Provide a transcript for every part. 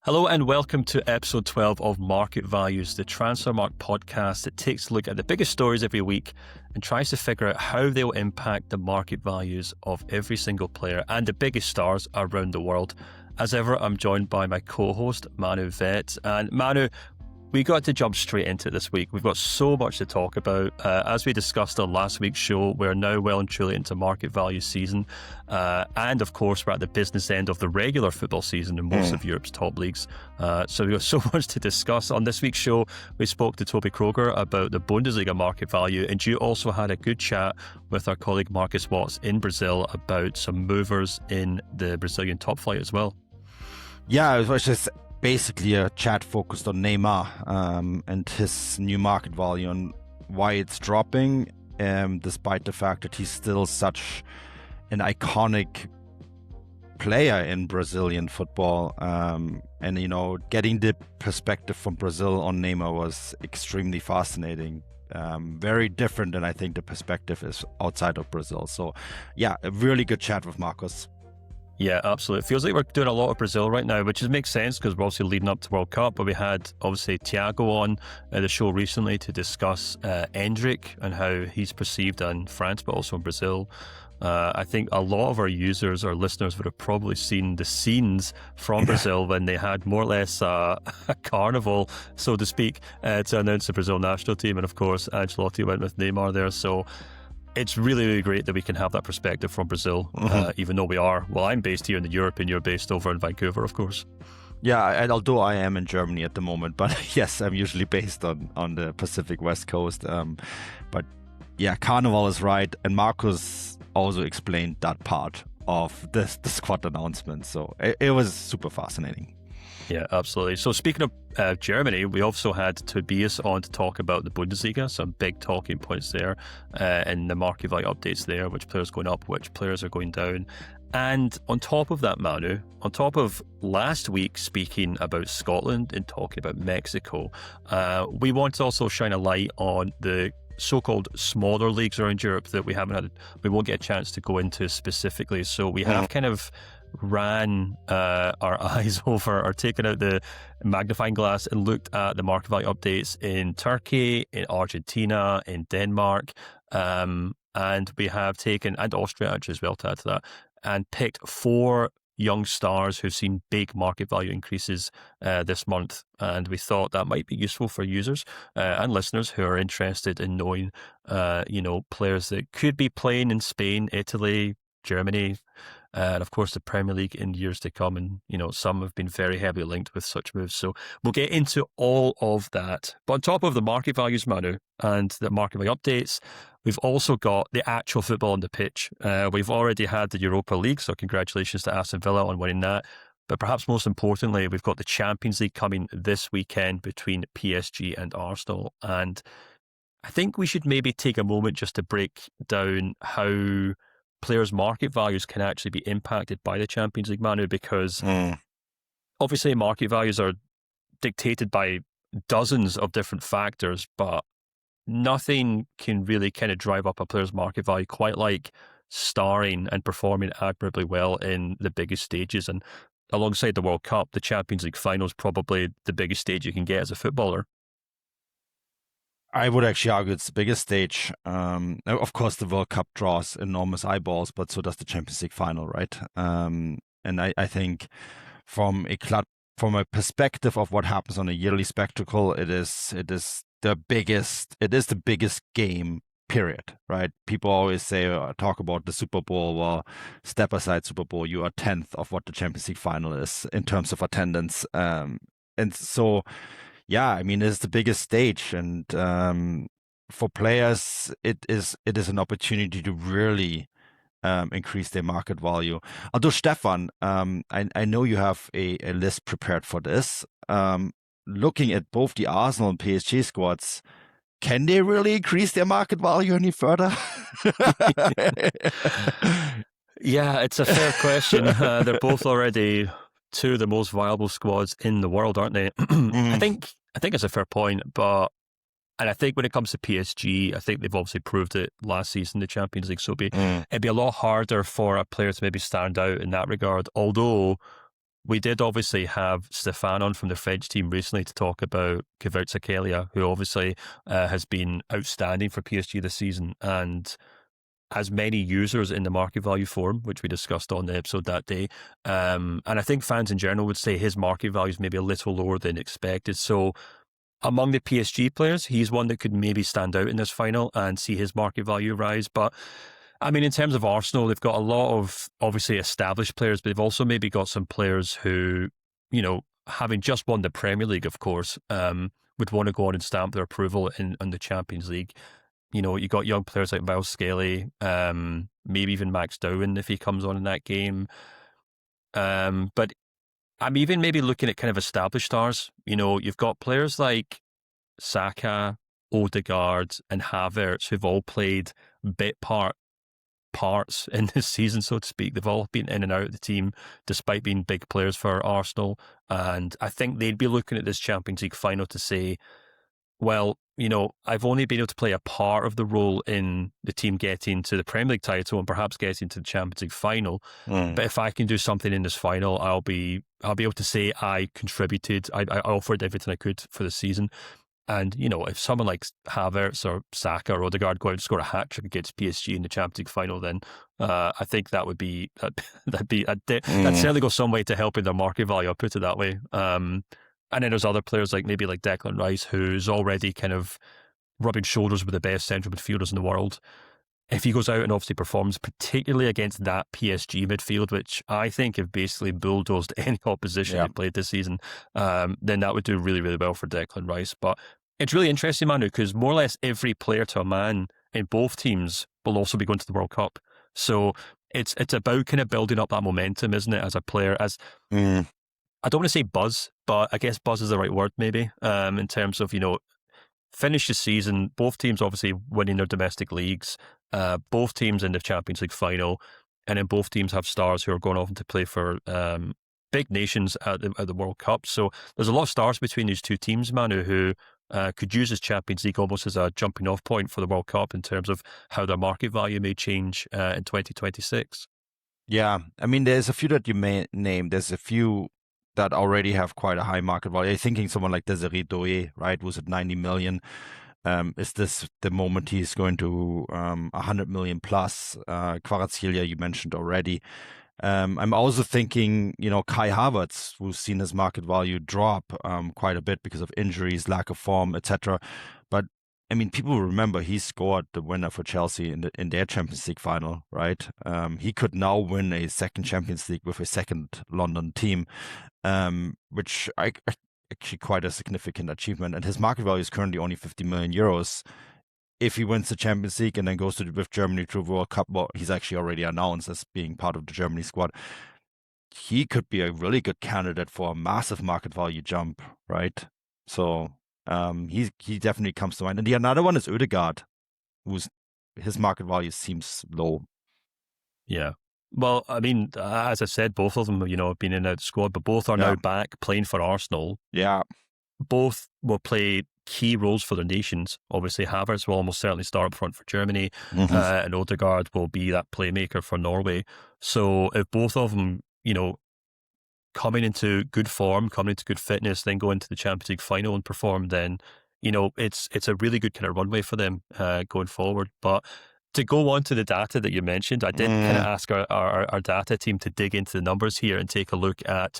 Hello and welcome to episode 12 of Market Values, the Transfermarkt podcast that takes a look at the biggest stories every week and tries to figure out how they'll impact the market values of every single player and the biggest stars around the world. As ever, I'm joined by my co-host, Manu Vet. And Manu, we got to jump straight into it this week. We've got so much to talk about. As we discussed on last week's show, we're now well and truly into market value season. And of course, we're at the business end of the regular football season in most of Europe's top leagues. So we've got so much to discuss. On this week's show, we spoke to Tobi Kroger about the Bundesliga market value. And you also had a good chat with our colleague Marcus Watts in Brazil about some movers in the Brazilian top flight as well. Yeah, it was just basically a chat focused on Neymar and his new market value and why it's dropping, despite the fact that he's still such an iconic player in Brazilian football. And, you know, getting the perspective from Brazil on Neymar was extremely fascinating. Very different than I think the perspective is outside of Brazil. So, yeah, a really good chat with Marcus. Yeah, absolutely. It feels like we're doing a lot of Brazil right now, which makes sense because we're obviously leading up to World Cup. But we had obviously Thiago on the show recently to discuss Endrick and how he's perceived in France, but also in Brazil. I think a lot of our users or listeners would have probably seen the scenes from Brazil when they had more or less a carnival, so to speak, to announce the Brazil national team. And of course, Ancelotti went with Neymar there. So it's really, really great that we can have that perspective from Brazil, even though I'm based here in Europe and you're based over in Vancouver, of course. Yeah, and although I am in Germany at the moment, but yes, I'm usually based on the Pacific West Coast. But yeah, Carnival is right. And Marcus also explained that part of the squad announcement. So it was super fascinating. Yeah, absolutely. So speaking of Germany, we also had Tobias on to talk about the Bundesliga, some big talking points there and the market value updates there, which players are going up, which players are going down. And on top of that, Manu, on top of last week speaking about Scotland and talking about Mexico, we want to also shine a light on the so-called smaller leagues around Europe that we won't get a chance to go into specifically. So we have kind of ran our eyes over or taken out the magnifying glass and looked at the market value updates in Turkey, in Argentina, in Denmark, and we have taken, and Austria actually as well to add to that, and picked 4 young stars who've seen big market value increases this month. And we thought that might be useful for users and listeners who are interested in knowing, players that could be playing in Spain, Italy, Germany, and of course the Premier League in years to come. And, some have been very heavily linked with such moves. So we'll get into all of that. But on top of the market values, Manu, and the market value updates, we've also got the actual football on the pitch. We've already had the Europa League, so congratulations to Aston Villa on winning that. But perhaps most importantly, we've got the Champions League coming this weekend between PSG and Arsenal. And I think we should maybe take a moment just to break down how players' market values can actually be impacted by the Champions League, Manu, because obviously market values are dictated by dozens of different factors, but nothing can really kind of drive up a player's market value quite like starring and performing admirably well in the biggest stages. And alongside the World Cup, the Champions League final is probably the biggest stage you can get as a footballer. I would actually argue it's the biggest stage. Of course, the World Cup draws enormous eyeballs, but so does the Champions League final, right? And I think from a perspective of what happens on a yearly spectacle, it is the biggest game, period, right? People always say, talk about the Super Bowl. Well, step aside Super Bowl, you are 10th of what the Champions League final is in terms of attendance. And so, yeah, I mean, it's the biggest stage, and for players, it is an opportunity to really increase their market value. Although, Stefan, I know you have a list prepared for this. Looking at both the Arsenal and PSG squads, can they really increase their market value any further? Yeah, it's a fair question. They're both already 2 of the most viable squads in the world, aren't they? I think it's a fair point, and I think when it comes to PSG, I think they've obviously proved it last season, the Champions League. So it'd be a lot harder for a player to maybe stand out in that regard. Although we did obviously have Stefan on from the French team recently to talk about Kvaratskhelia, who obviously has been outstanding for PSG this season and has many users in the market value forum, which we discussed on the episode that day. And I think fans in general would say his market value is maybe a little lower than expected. So among the PSG players, he's one that could maybe stand out in this final and see his market value rise. But I mean, in terms of Arsenal, they've got a lot of obviously established players, but they've also maybe got some players who, having just won the Premier League, of course, would want to go on and stamp their approval in the Champions League. You got young players like Miles Skelly, maybe even Max Dowen if he comes on in that game. But I'm even maybe looking at kind of established stars. You've got players like Saka, Odegaard, and Havertz who've all played parts in this season, so to speak. They've all been in and out of the team despite being big players for Arsenal. And I think they'd be looking at this Champions League final to say, well, I've only been able to play a part of the role in the team getting to the Premier League title and perhaps getting to the Champions League final. But if I can do something in this final, I'll be able to say I contributed. I offered everything I could for the season. And, if someone like Havertz or Saka or Odegaard go out and score a hat-trick against PSG in the Champions League final, then I think that'd certainly go some way to helping their market value, I'll put it that way. And then there's other players like Declan Rice, who's already kind of rubbing shoulders with the best central midfielders in the world. If he goes out and obviously performs, particularly against that PSG midfield, which I think have basically bulldozed any opposition they played this season, then that would do really, really well for Declan Rice. But it's really interesting, Manu, because more or less every player to a man in both teams will also be going to the World Cup. So it's about kind of building up that momentum, isn't it, as a player? I don't want to say buzz, but I guess buzz is the right word maybe, in terms of, finish the season, both teams obviously winning their domestic leagues, both teams in the Champions League final, and then both teams have stars who are going off to play for big nations at the World Cup. So there's a lot of stars between these two teams, Manu, who could use this Champions League almost as a jumping off point for the World Cup in terms of how their market value may change in 2026. Yeah, I mean, there's a few that you may name. There's a few that already have quite a high market value. I'm thinking someone like Desiree Doué, right, was at 90 million. Is this the moment he's going to 100 million plus? Kvaratskhelia, you mentioned already. I'm also thinking, Kai Havertz, who's seen his market value drop quite a bit because of injuries, lack of form, etc. But I mean, people remember he scored the winner for Chelsea in their Champions League final, right? He could now win a second Champions League with a second London team, which actually quite a significant achievement. And his market value is currently only 50 million euros. If he wins the Champions League and then goes with Germany to the World Cup, well, he's actually already announced as being part of the Germany squad. He could be a really good candidate for a massive market value jump, right? So he definitely comes to mind. And the another one is Odegaard, his market value seems low. Yeah. Well, I mean, as I said, both of them, have been in the squad, but both are now back playing for Arsenal. Yeah. Both will play key roles for their nations. Obviously, Havertz will almost certainly start up front for Germany, and Odegaard will be that playmaker for Norway. So if both of them, coming into good form, coming into good fitness, then go into the Champions League final and perform, then, it's a really good kind of runway for them going forward. But to go on to the data that you mentioned, I did kind of ask our data team to dig into the numbers here and take a look at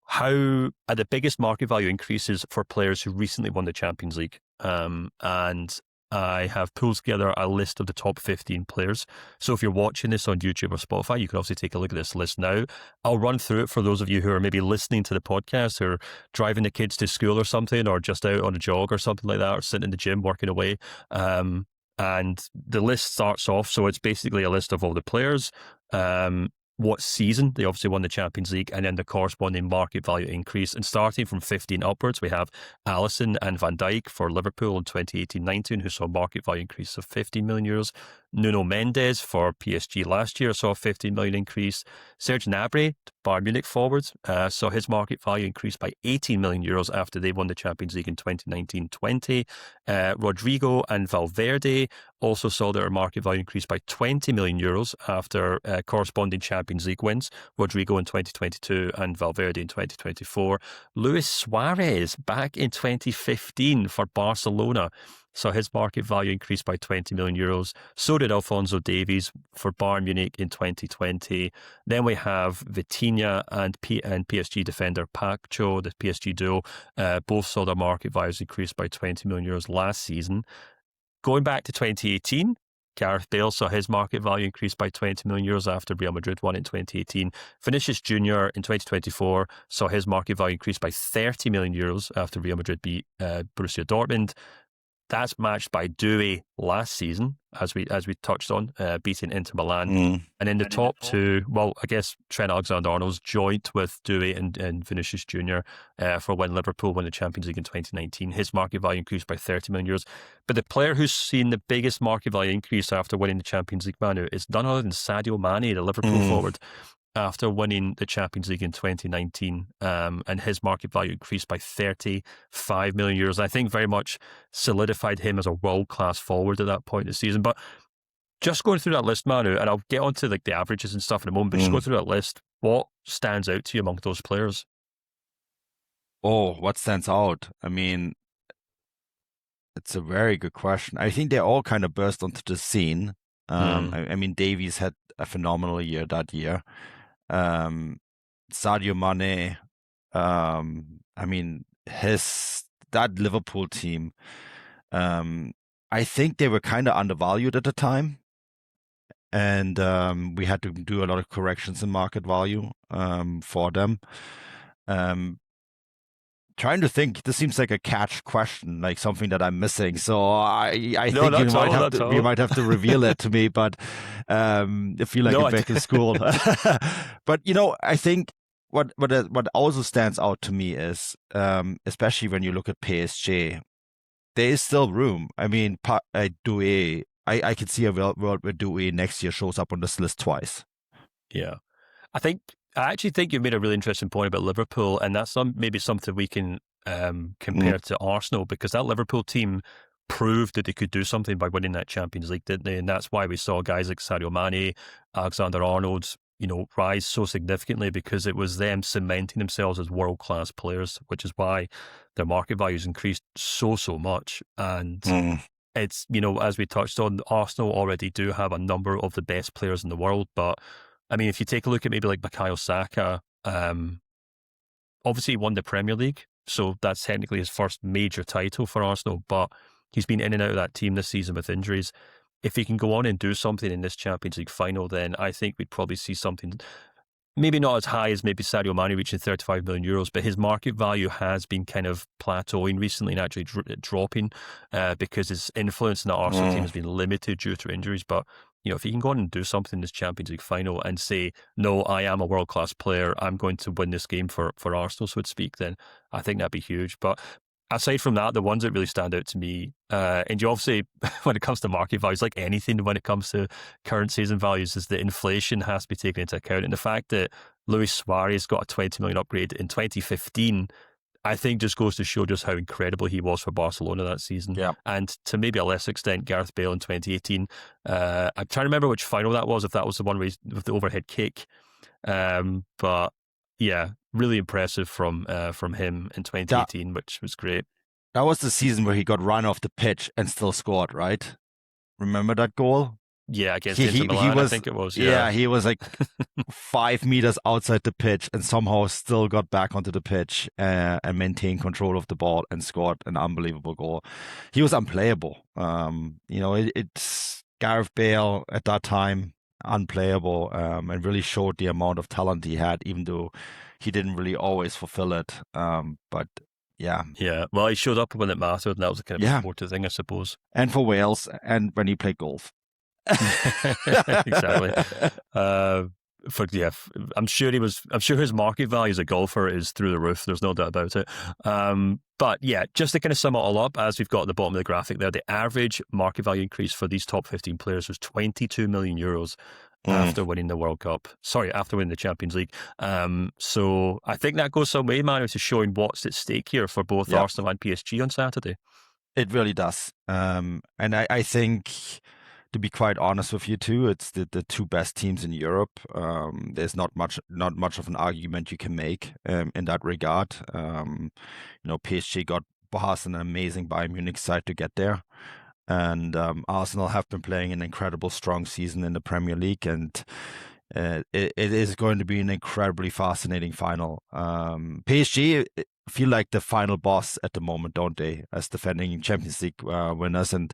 how are the biggest market value increases for players who recently won the Champions League. And I have pulled together a list of the top 15 players. So if you're watching this on YouTube or Spotify, you can obviously take a look at this list now. I'll run through it for those of you who are maybe listening to the podcast or driving the kids to school or something, or just out on a jog or something like that, or sitting in the gym working away. And the list starts off, so it's basically a list of all the players, what season they obviously won the Champions League, and then the corresponding market value increase. And starting from 15 upwards, we have Alisson and Van Dijk for Liverpool in 2018-19, who saw a market value increase of 15 million euros. Nuno Mendes for PSG last year saw a 15 million increase. Serge Gnabry, Bayern Munich forward, saw his market value increase by 18 million euros after they won the Champions League in 2019-20. Rodrigo and Valverde also saw their market value increase by 20 million euros after corresponding Champions League wins. Rodrigo in 2022 and Valverde in 2024. Luis Suarez back in 2015 for Barcelona. So his market value increased by 20 million euros. So did Alphonso Davies for Bayern Munich in 2020. Then we have Vitinha and PSG defender Pacho, the PSG duo. Both saw their market values increase by 20 million euros last season. Going back to 2018, Gareth Bale saw his market value increase by 20 million euros after Real Madrid won in 2018. Vinicius Jr. in 2024 saw his market value increase by 30 million euros after Real Madrid beat Borussia Dortmund. That's matched by Doué last season, as we touched on, beating Inter Milan. And in the top two, well, I guess Trent Alexander-Arnold's joint with Doué and Vinicius Jr. For when Liverpool won the Champions League in 2019. His market value increased by 30 million euros. But the player who's seen the biggest market value increase after winning the Champions League, Manu, is none other than Sadio Mane, the Liverpool forward, after winning the Champions League in 2019, and his market value increased by 35 million euros. I think very much solidified him as a world-class forward at that point in the season. But just going through that list, Manu, and I'll get onto like the averages and stuff in a moment, but just go through that list, what stands out to you among those players? Oh, what stands out? I mean, it's a very good question. I think they all kind of burst onto the scene. I mean, Davies had a phenomenal year that year. Sadio Mane, I mean, that Liverpool team, I think they were kind of undervalued at the time. And we had to do a lot of corrections in market value for them. Trying to think, this seems like a catch question, like something that I'm missing. So I think you might have to reveal it to me, but I feel like back in school. But I think what also stands out to me is, especially when you look at PSG, there is still room. I mean, Doué, I can see a world where Doué next year shows up on this list twice. Yeah, I actually think you've made a really interesting point about Liverpool, and that's maybe something we can compare to Arsenal, because that Liverpool team proved that they could do something by winning that Champions League, didn't they? And that's why we saw guys like Sadio Mane, Alexander-Arnold, rise so significantly, because it was them cementing themselves as world-class players, which is why their market values increased so much. And it's, as we touched on, Arsenal already do have a number of the best players in the world, but I mean, if you take a look at maybe like Bukayo Saka, obviously he won the Premier League, so that's technically his first major title for Arsenal, but he's been in and out of that team this season with injuries. If he can go on and do something in this Champions League final, then I think we'd probably see something, maybe not as high as maybe Sadio Mane reaching 35 million euros, but his market value has been kind of plateauing recently and actually dropping because his influence in the Arsenal team has been limited due to injuries. But if he can go on and do something in this Champions League final and say, no, I am a world-class player, I'm going to win this game for Arsenal, so to speak, then I think that'd be huge. But aside from that, the ones that really stand out to me, and you obviously, when it comes to market values, like anything when it comes to current season values, is that inflation has to be taken into account. And the fact that Luis Suarez got a 20 million upgrade in 2015, I think just goes to show just how incredible he was for Barcelona that season. Yeah. And to maybe a less extent, Gareth Bale in 2018. I'm trying to remember which final that was, if that was the one with the overhead kick. But yeah, really impressive from him in 2018, which was great. That was the season where he got run off the pitch and still scored, right? Remember that goal? Yeah, against Inter Milan, I think it was. Yeah, he was like 5 meters outside the pitch and somehow still got back onto the pitch and maintained control of the ball and scored an unbelievable goal. He was unplayable. It's Gareth Bale at that time, unplayable, and really showed the amount of talent he had, even though he didn't really always fulfill it. But yeah. Yeah, well, he showed up when it mattered, and that was a kind of important thing, I suppose. And for Wales, and when he played golf. Exactly. I'm sure his market value as a golfer is through the roof. There's no doubt about it. But yeah, just to kind of sum it all up, as we've got at the bottom of the graphic there, the average market value increase for these top 15 players was 22 million euros after winning the World Cup. Sorry, after winning the Champions League. So I think that goes some way, Manu, to showing what's at stake here for both Arsenal and PSG on Saturday. It really does. And I think, to be quite honest with you too, it's the two best teams in Europe. There's not much of an argument you can make in that regard. PSG got past an amazing Bayern Munich side to get there. And Arsenal have been playing an incredible strong season in the Premier League, and it is going to be an incredibly fascinating final. PSG feel like the final boss at the moment, don't they, as defending Champions League winners? And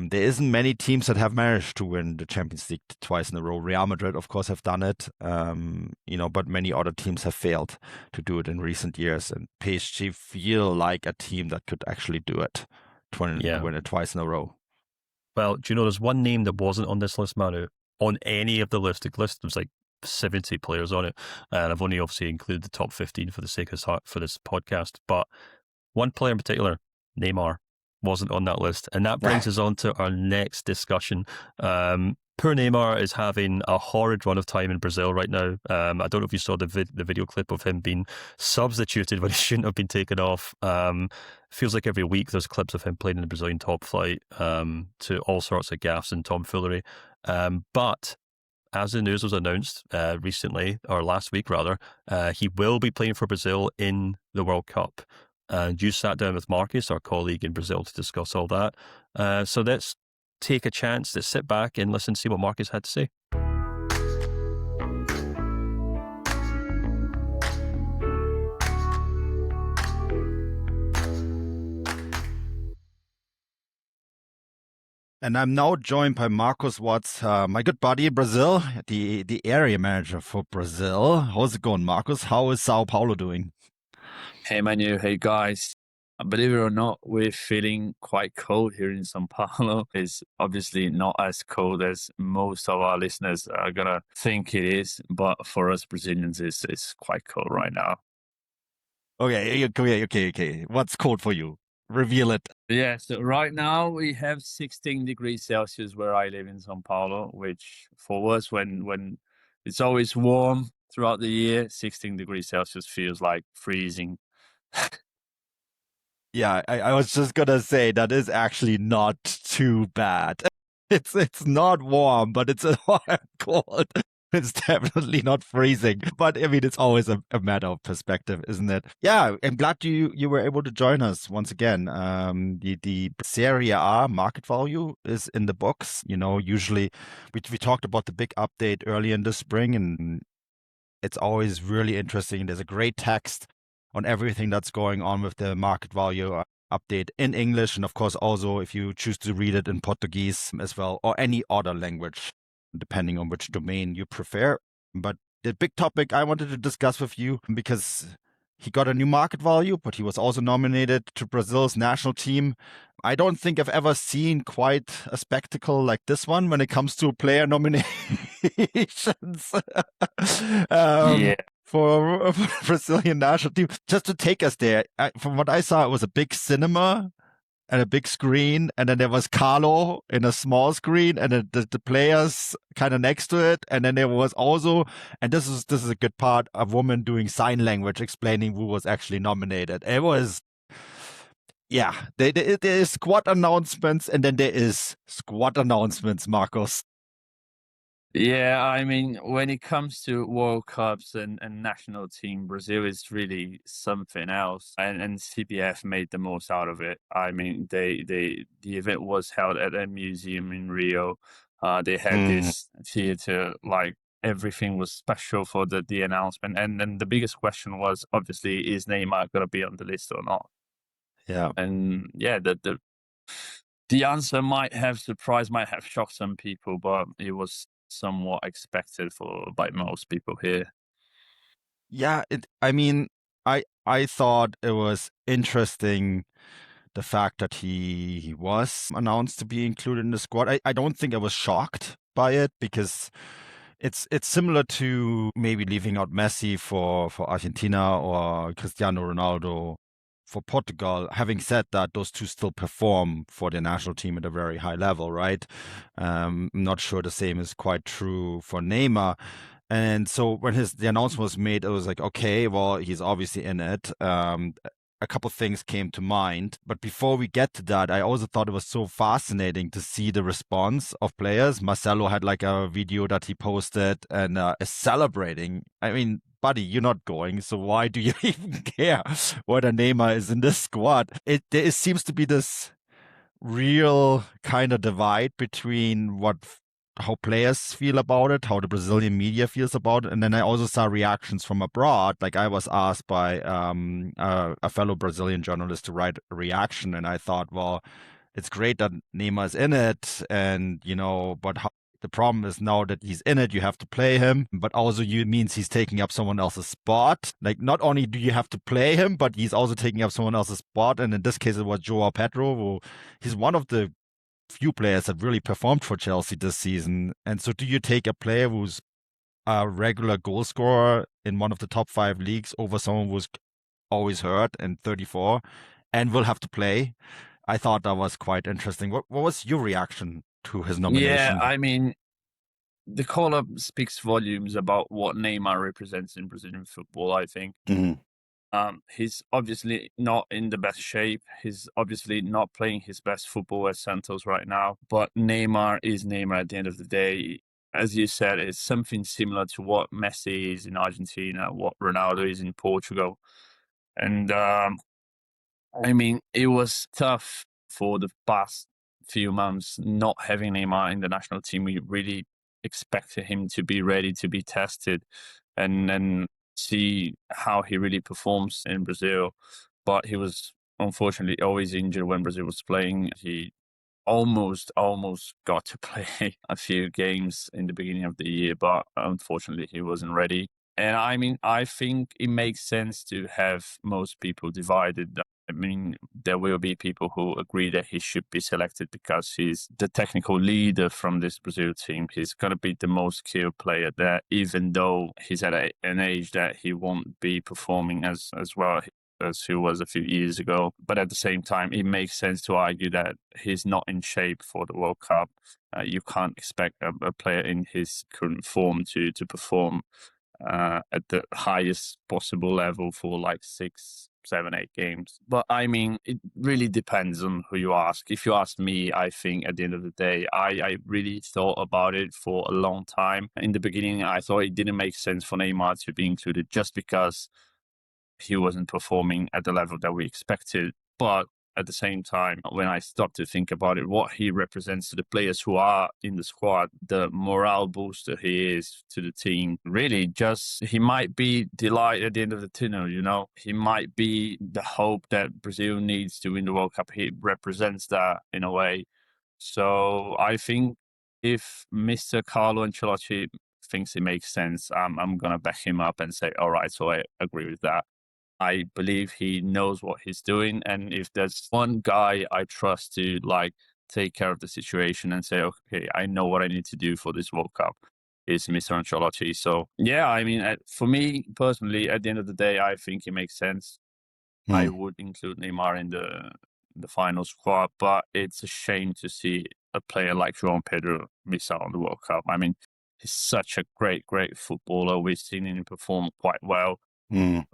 there isn't many teams that have managed to win the Champions League twice in a row. Real Madrid, of course, have done it, but many other teams have failed to do it in recent years. And PSG feel like a team that could actually do it, win it twice in a row. Well, do you know there's one name that wasn't on this list, Manu, on any of the list? The list was like 70 players on it, and I've only obviously included the top 15 for the sake of for this podcast. But one player in particular, Neymar, wasn't on that list, and that brings us on to our next discussion. Poor Neymar is having a horrid run of time in Brazil right now. I don't know if you saw the video clip of him being substituted when he shouldn't have been taken off. Feels like every week there's clips of him playing in the Brazilian top flight to all sorts of gaffes and tomfoolery. But as the news was announced recently, or last week rather, he will be playing for Brazil in the World Cup. And you sat down with Marcus, our colleague in Brazil, to discuss all that. So let's take a chance to sit back and listen, see what Marcus had to say. And I'm now joined by Marcus Watts, my good buddy in Brazil, the area manager for Brazil. How's it going, Marcus? How is Sao Paulo doing? Hey, Manu. Hey, guys. Believe it or not, we're feeling quite cold here in Sao Paulo. It's obviously not as cold as most of our listeners are going to think it is. But for us Brazilians, it's quite cold right now. Okay. What's cold for you? Reveal it. Yeah, so right now we have 16 degrees Celsius where I live in Sao Paulo, which for us, when it's always warm throughout the year, 16 degrees Celsius feels like freezing. Yeah, I was just gonna say that is actually not too bad. It's not warm, but it's cold. It's definitely not freezing. But I mean, it's always a matter of perspective, isn't it? Yeah, I'm glad you were able to join us once again. The Serie A market value is in the books. Usually we talked about the big update early in the spring, and it's always really interesting. There's a great text on everything that's going on with the market value update in English. And of course, also if you choose to read it in Portuguese as well, or any other language, depending on which domain you prefer. But the big topic I wanted to discuss with you, because he got a new market value, but he was also nominated to Brazil's national team. I don't think I've ever seen quite a spectacle like this one when it comes to player nominations. For Brazilian national team. Just to take us there, from what I saw, it was a big cinema and a big screen, and then there was Carlo in a small screen, and the players kind of next to it, and then there was also, and this is a good part, a woman doing sign language explaining who was actually nominated. It was, yeah, there is squad announcements, and then there is squad announcements, Marcos. Yeah, I mean, when it comes to World Cups and national team, Brazil is really something else. And CBF made the most out of it. I mean, the event was held at a museum in Rio. They had this theater, like everything was special for the announcement. And then the biggest question was, obviously, is Neymar going to be on the list or not? Yeah. And yeah, the answer might have surprised, might have shocked some people, but it was somewhat expected by most people here. Yeah, I thought it was interesting, the fact that he was announced to be included in the squad. I don't think I was shocked by it, because It's similar to maybe leaving out Messi for Argentina or Cristiano Ronaldo for Portugal. Having said that, those two still perform for their national team at a very high level, right? I'm not sure the same is quite true for Neymar. And so when the announcement was made, it was like, okay, well, he's obviously in it. A couple things came to mind. But before we get to that, I also thought it was so fascinating to see the response of players. Marcelo had like a video that he posted and is celebrating. I mean, buddy, you're not going, so why do you even care whether Neymar is in this squad? There seems to be this real kind of divide between how players feel about it, how the Brazilian media feels about it. And then I also saw reactions from abroad. Like I was asked by a fellow Brazilian journalist to write a reaction. And I thought, well, it's great that Neymar is in it. And, but the problem is now that he's in it, you have to play him, but also means he's taking up someone else's spot. Like not only do you have to play him, but he's also taking up someone else's spot. And in this case, it was Joao Pedro, who he's one of the few players that really performed for Chelsea this season. And so do you take a player who's a regular goal scorer in one of the top 5 leagues over someone who's always hurt and 34 and will have to play? I thought that was quite interesting. What was your reaction to his nomination? Yeah, I mean, the call-up speaks volumes about what Neymar represents in Brazilian football, I think. Mm-hmm. He's obviously not in the best shape. He's obviously not playing his best football at Santos right now. But Neymar is Neymar at the end of the day. As you said, it's something similar to what Messi is in Argentina, what Ronaldo is in Portugal. And I mean, it was tough for the past few months not having Neymar in the national team. We really expected him to be ready to be tested and then see how he really performs in Brazil. But he was unfortunately always injured when Brazil was playing. He almost got to play a few games in the beginning of the year, but unfortunately he wasn't ready. And I mean, I think it makes sense to have most people divided. I mean, there will be people who agree that he should be selected because he's the technical leader from this Brazil team. He's going to be the most skilled player there, even though he's at an age that he won't be performing as well as he was a few years ago. But at the same time, it makes sense to argue that he's not in shape for the World Cup. You can't expect a player in his current form to perform at the highest possible level for like 6, 7, 8 games. But I mean, it really depends on who you ask. If you ask me, I think at the end of the day, I really thought about it for a long time. In the beginning, I thought it didn't make sense for Neymar to be included just because he wasn't performing at the level that we expected. But at the same time, when I stopped to think about it, what he represents to the players who are in the squad, the morale booster he is to the team, really just, he might be the light at the end of the tunnel, He might be the hope that Brazil needs to win the World Cup. He represents that in a way. So I think if Mr. Carlo Ancelotti thinks it makes sense, I'm going to back him up and say, all right, so I agree with that. I believe he knows what he's doing. And if there's one guy I trust to take care of the situation and say, okay, I know what I need to do for this World Cup, is Mr. Ancelotti. So yeah, I mean, for me personally, at the end of the day, I think it makes sense. I would include Neymar in the final squad, but it's a shame to see a player like João Pedro miss out on the World Cup. I mean, he's such a great footballer. We've seen him perform quite well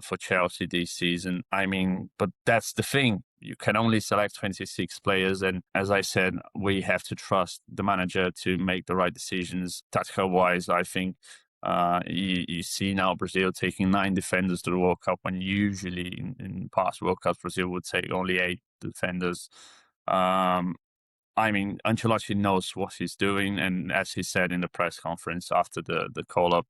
for Chelsea this season. I mean, but that's the thing. You can only select 26 players. And as I said, we have to trust the manager to make the right decisions. Tactical-wise, I think you see now Brazil taking 9 defenders to the World Cup when usually in past World Cups, Brazil would take only 8 defenders. I mean, Ancelotti knows what he's doing. And as he said in the press conference after the call-up,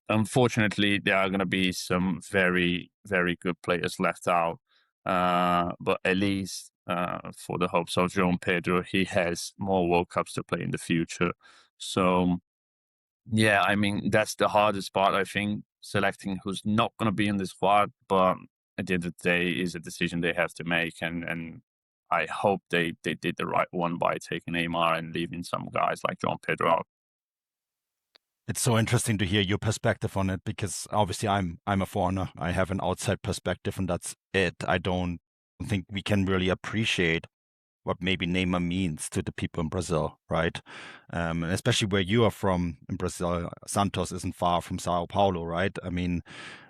unfortunately, there are going to be some very, very good players left out. But at least for the hopes of João Pedro, he has more World Cups to play in the future. So, yeah, I mean, that's the hardest part, I think, selecting who's not going to be in the squad. But at the end of the day, is a decision they have to make. And I hope they did the right one by taking Neymar and leaving some guys like João Pedro out. It's so interesting to hear your perspective on it, because obviously I'm a foreigner. I have an outside perspective, and that's it. I don't think we can really appreciate what maybe Neymar means to the people in Brazil, right? And especially where you are from in Brazil, Santos isn't far from Sao Paulo, right? I mean,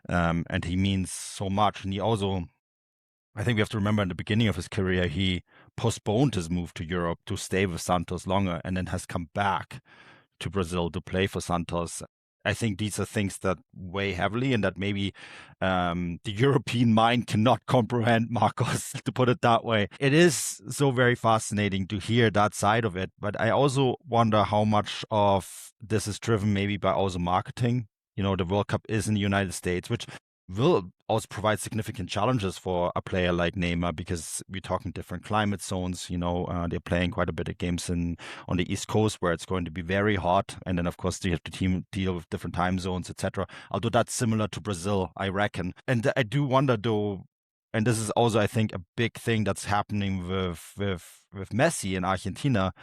and he means so much. And he also, I think we have to remember, in the beginning of his career, he postponed his move to Europe to stay with Santos longer, and then has come back to Brazil to play for Santos. I think these are things that weigh heavily, and that maybe the European mind cannot comprehend, Marcos, to put it that way. It is so very fascinating to hear that side of it, but I also wonder how much of this is driven maybe by also marketing. The World Cup is in the United States, which will also provide significant challenges for a player like Neymar, because we're talking different climate zones. They're playing quite a bit of games on the East Coast, where it's going to be very hot, and then of course you have to deal with different time zones, etc. Although that's similar to Brazil, I reckon. And I do wonder though, and this is also, I think, a big thing that's happening with Messi in Argentina,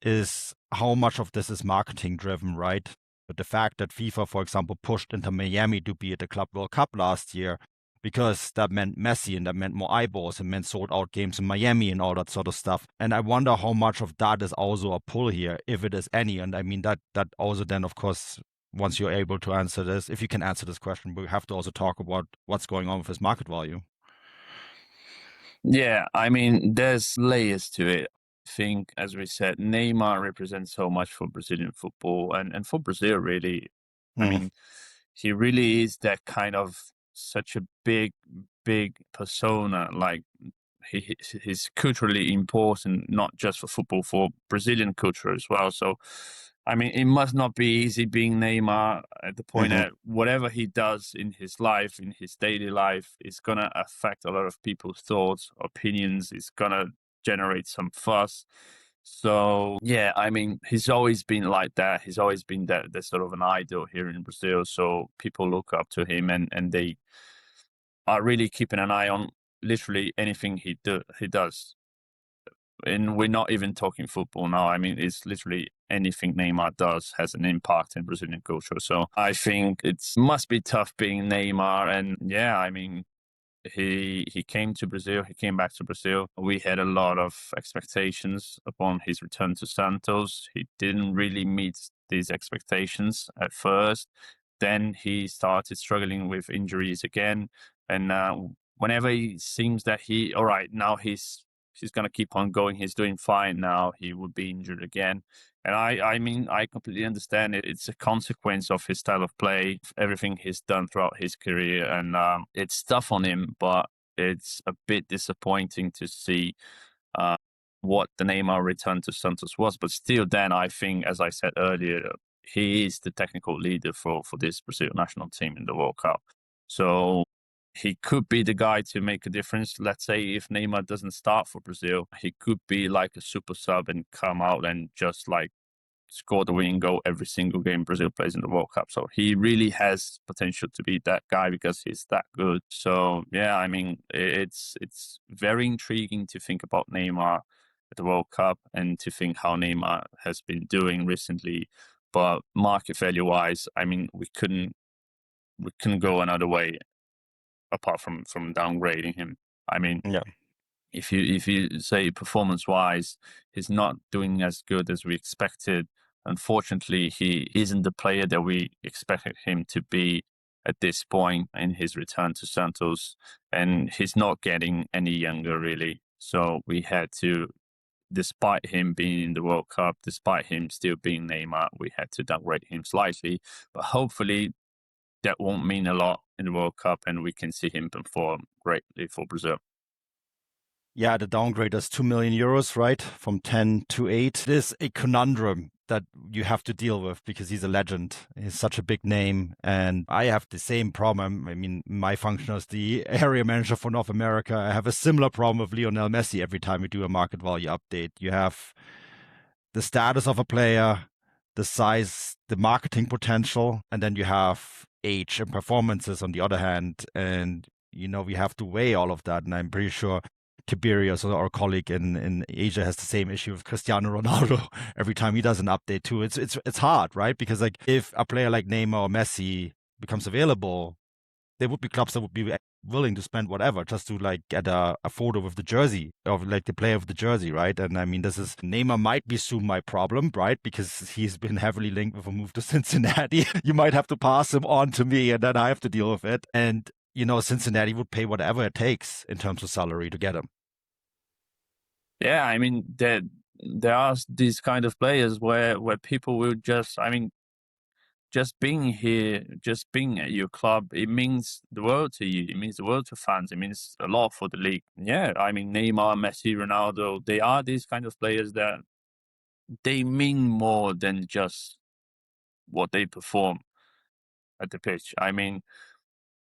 is how much of this is marketing driven, right? But the fact that FIFA, for example, pushed Inter Miami to be at the Club World Cup last year, because that meant Messi, and that meant more eyeballs, and meant sold out games in Miami and all that sort of stuff. And I wonder how much of that is also a pull here, if it is any. And I mean, that also then, of course, once you're able to answer this, if you can answer this question, we have to also talk about what's going on with his market value. Yeah, I mean, there's layers to it. I think, as we said, Neymar represents so much for Brazilian football and for Brazil, really. I mean, he really is that kind of such a big, big persona. Like, he's culturally important, not just for football, for Brazilian culture as well. So, I mean, it must not be easy being Neymar, at the point that whatever he does in his life, in his daily life, is going to affect a lot of people's thoughts, opinions. It's going to generate some fuss. So, yeah, I mean, he's always been like that. He's always been that sort of an idol here in Brazil. So people look up to him, and they are really keeping an eye on literally anything he does. And we're not even talking football now. I mean, it's literally anything Neymar does has an impact in Brazilian culture. So I think it must be tough being Neymar. And yeah, I mean, he came to Brazil. He came back to Brazil. We had a lot of expectations upon his return to Santos. He didn't really meet these expectations at first. Then he started struggling with injuries again. And whenever he seems that all right, now he's going to keep on going. He's doing fine now. He would be injured again. And I mean, I completely understand it. It's a consequence of his style of play, everything he's done throughout his career. And it's tough on him, but it's a bit disappointing to see what the Neymar return to Santos was. But still, then I think, as I said earlier, he is the technical leader for this Brazil national team in the World Cup. So he could be the guy to make a difference. Let's say if Neymar doesn't start for Brazil, he could be like a super sub and come out and just like score the winning goal every single game Brazil plays in the World Cup. So he really has potential to be that guy because he's that good. So yeah, I mean, it's very intriguing to think about Neymar at the World Cup and to think how Neymar has been doing recently. But market value wise, I mean, we couldn't go another way apart from downgrading him. I mean, Yeah. if you say performance-wise, he's not doing as good as we expected. Unfortunately, he isn't the player that we expected him to be at this point in his return to Santos, and he's not getting any younger, really. So we had to, despite him being in the World Cup, despite him still being Neymar, we had to downgrade him slightly. But hopefully that won't mean a lot in the World Cup, and we can see him perform greatly for Brazil. Yeah, the downgrade is 2 million euros, right? From 10 to 8. It is a conundrum that you have to deal with because he's a legend. He's such a big name. And I have the same problem. I mean, my function as the area manager for North America, I have a similar problem with Lionel Messi every time we do a market value update. You have the status of a player, the size, the marketing potential, and then you have age and performances on the other hand. And, we have to weigh all of that. And I'm pretty sure Kibirius, or our colleague in Asia, has the same issue with Cristiano Ronaldo every time he does an update too. It's hard, right? Because like if a player like Neymar or Messi becomes available, there would be clubs that would be willing to spend whatever just to like get a photo with the jersey of like the player of the jersey, right? And I mean, Neymar might be soon my problem, right? Because he's been heavily linked with a move to Cincinnati. You might have to pass him on to me, and then I have to deal with it. And Cincinnati would pay whatever it takes in terms of salary to get him. Yeah, I mean, there are these kind of players where people will just being here, just being at your club, it means the world to you. It means the world to fans. It means a lot for the league. Yeah, I mean, Neymar, Messi, Ronaldo, they are these kind of players that they mean more than just what they perform at the pitch. I mean,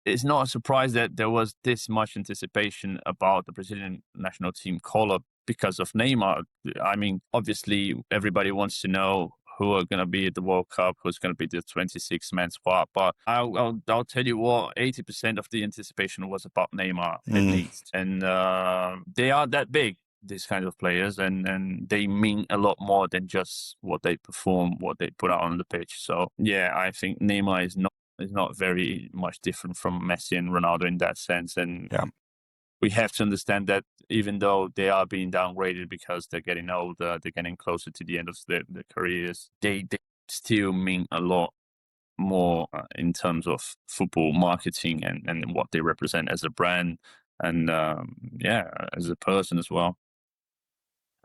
it's not a surprise that there was this much anticipation about the Brazilian national team call-up because of Neymar. I mean, obviously, everybody wants to know who are going to be at the World Cup, who's going to be the 26-man squad. But I'll tell you what, 80% of the anticipation was about Neymar, at least. And they are that big, these kinds of players, and they mean a lot more than just what they perform, what they put out on the pitch. So, yeah, I think Neymar is not very much different from Messi and Ronaldo in that sense. And we have to understand that even though they are being downgraded because they're getting older, they're getting closer to the end of their careers, they still mean a lot more in terms of football marketing and what they represent as a brand and, as a person as well.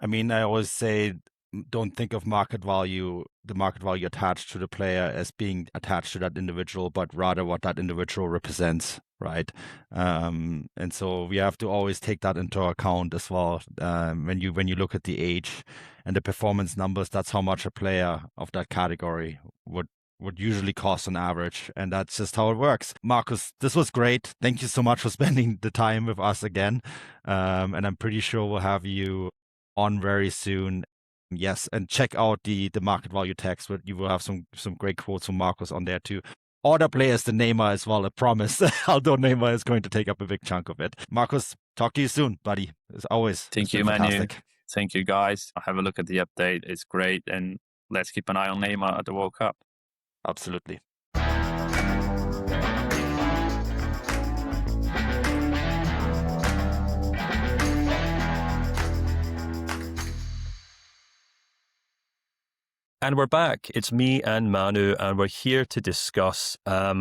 I mean, I always say, don't think of the market value attached to the player as being attached to that individual, but rather what that individual represents, right? And so we have to always take that into account as well. When you look at the age and the performance numbers, that's how much a player of that category would usually cost on average, and that's just how it works. Marcus, this was great. Thank you so much for spending the time with us again, and I'm pretty sure we'll have you on very soon. Yes, and check out the market value text, where you will have some great quotes from Marcus on there too. Other players than Neymar as well, I promise. Although Neymar is going to take up a big chunk of it. Marcus, talk to you soon, buddy. As always. Thank you, Manu. Thank you, guys. I'll have a look at the update. It's great, and let's keep an eye on Neymar at the World Cup. Absolutely. And we're back. It's me and Manu, and we're here to discuss, I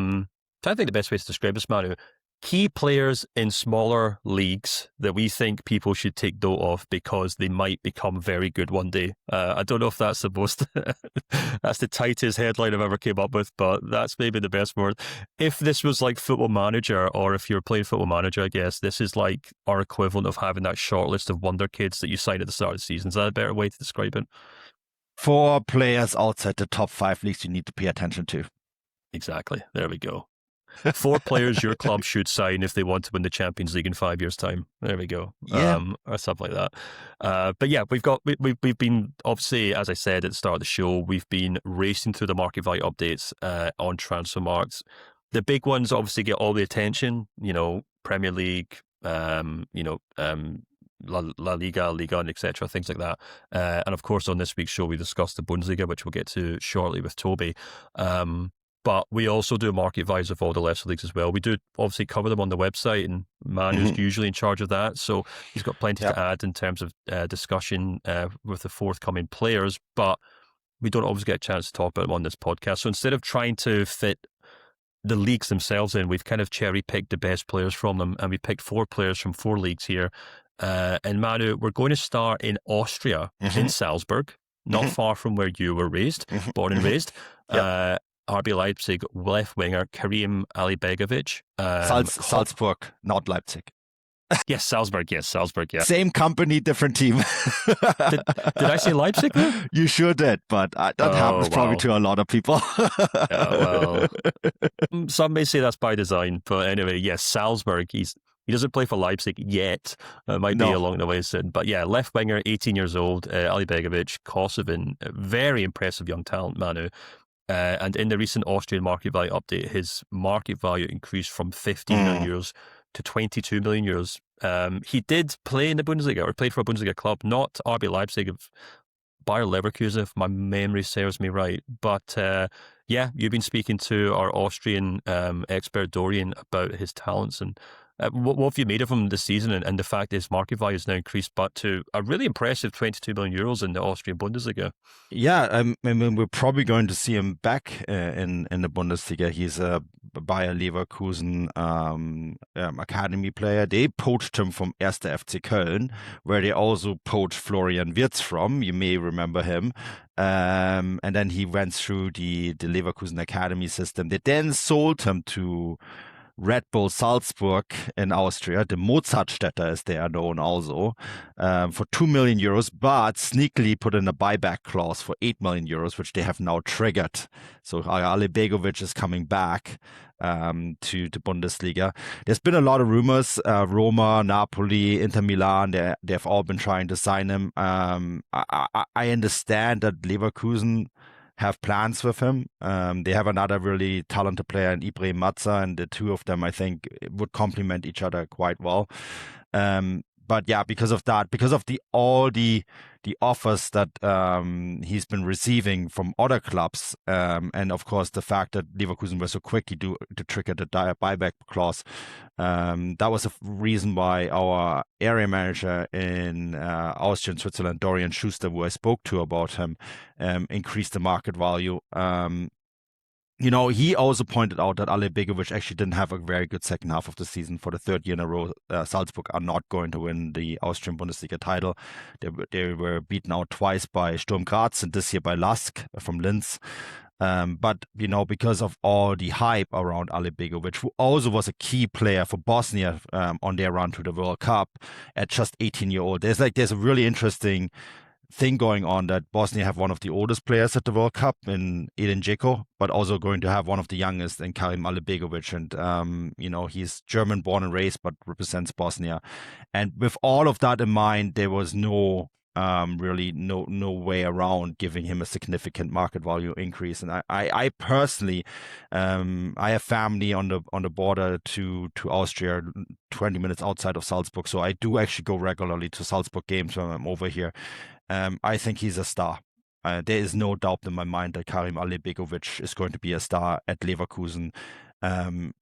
think the best way to describe this, Manu, key players in smaller leagues that we think people should take note of because they might become very good one day. I don't know if that's that's the tightest headline I've ever came up with, but that's maybe the best word. If this was like Football Manager, or if you're playing Football Manager, I guess this is like our equivalent of having that short list of wonder kids that you sign at the start of the season. Is that a better way to describe it? 4 players outside the top 5 leagues you need to pay attention to. Exactly. There we go. 4 players your club should sign if they want to win the Champions League in 5 years' time. There we go. Yeah. Or something like that. But yeah, we've been, obviously, as I said at the start of the show, we've been racing through the market value updates on Transfermarkt. The big ones obviously get all the attention, Premier League, La Liga, Liga, and etc., things like that. And of course, on this week's show, we discussed the Bundesliga, which we'll get to shortly with Tobi. But we also do market values of all the lesser leagues as well. We do obviously cover them on the website, and Manu's usually in charge of that. So he's got plenty to add in terms of discussion with the forthcoming players. But we don't always get a chance to talk about them on this podcast. So instead of trying to fit the leagues themselves in, we've kind of cherry-picked the best players from them, and we picked 4 players from 4 leagues here. And Manu, we're going to start in Austria, in Salzburg, not far from where you were born and raised. RB Leipzig left winger Karim Alibegovic. Salzburg, not Leipzig. Yes, Salzburg, yeah. Same company, different team. Did I say Leipzig then? You sure did, but that happens probably to a lot of people. Well, some may say that's by design, but anyway, yes, Salzburg, he doesn't play for Leipzig yet. It might be along the way soon. But yeah, left winger, 18 years old, Alibegovic, Kosovan, very impressive young talent, Manu. And in the recent Austrian market value update, his market value increased from 15 million euros to 22 million euros He did play in the Bundesliga, or played for a Bundesliga club, not RB Leipzig, of Bayer Leverkusen, if my memory serves me right. But yeah, you've been speaking to our Austrian expert Dorian about his talents, and what have you made of him this season, and the fact that his market value has now increased but to a really impressive 22 million euros in the Austrian Bundesliga? Yeah, I mean, we're probably going to see him back in the Bundesliga. He's a Bayer Leverkusen academy player. They poached him from 1. FC Köln, where they also poached Florian Wirtz from. You may remember him. And then he went through the Leverkusen academy system. They then sold him to Red Bull Salzburg in Austria, the Mozartstädter as they are known also, for 2 million euros, but sneakily put in a buyback clause for 8 million euros, which they have now triggered. So Ale Begovic is coming back to the Bundesliga. There's been a lot of rumors, Roma, Napoli, Inter Milan, they've all been trying to sign him. I understand that Leverkusen have plans with him. They have another really talented player in Ibrahim Matza, and the two of them, I think, would complement each other quite well. But yeah, because of all the offers that he's been receiving from other clubs, and of course the fact that Leverkusen were so quick to trigger the buyback clause, that was a reason why our area manager in Austria and Switzerland, Dorian Schuster, who I spoke to about him, increased the market value. He also pointed out that Ale Begovic actually didn't have a very good second half of the season. For the third year in a row, Salzburg are not going to win the Austrian Bundesliga title. They were beaten out twice by Sturm Graz and this year by Lask from Linz. But, because of all the hype around Ale Begovic, who also was a key player for Bosnia on their run to the World Cup at just 18-year-old, there's a really interesting thing going on that Bosnia have one of the oldest players at the World Cup in Edin Dzeko, but also going to have one of the youngest in Karim Alibegovic. And, he's German born and raised, but represents Bosnia. And with all of that in mind, there was really no way around giving him a significant market value increase. And I personally, I have family on the border to Austria, 20 minutes outside of Salzburg. So I do actually go regularly to Salzburg games when I'm over here. I think he's a star. There is no doubt in my mind that Karim Alibegovic is going to be a star at Leverkusen,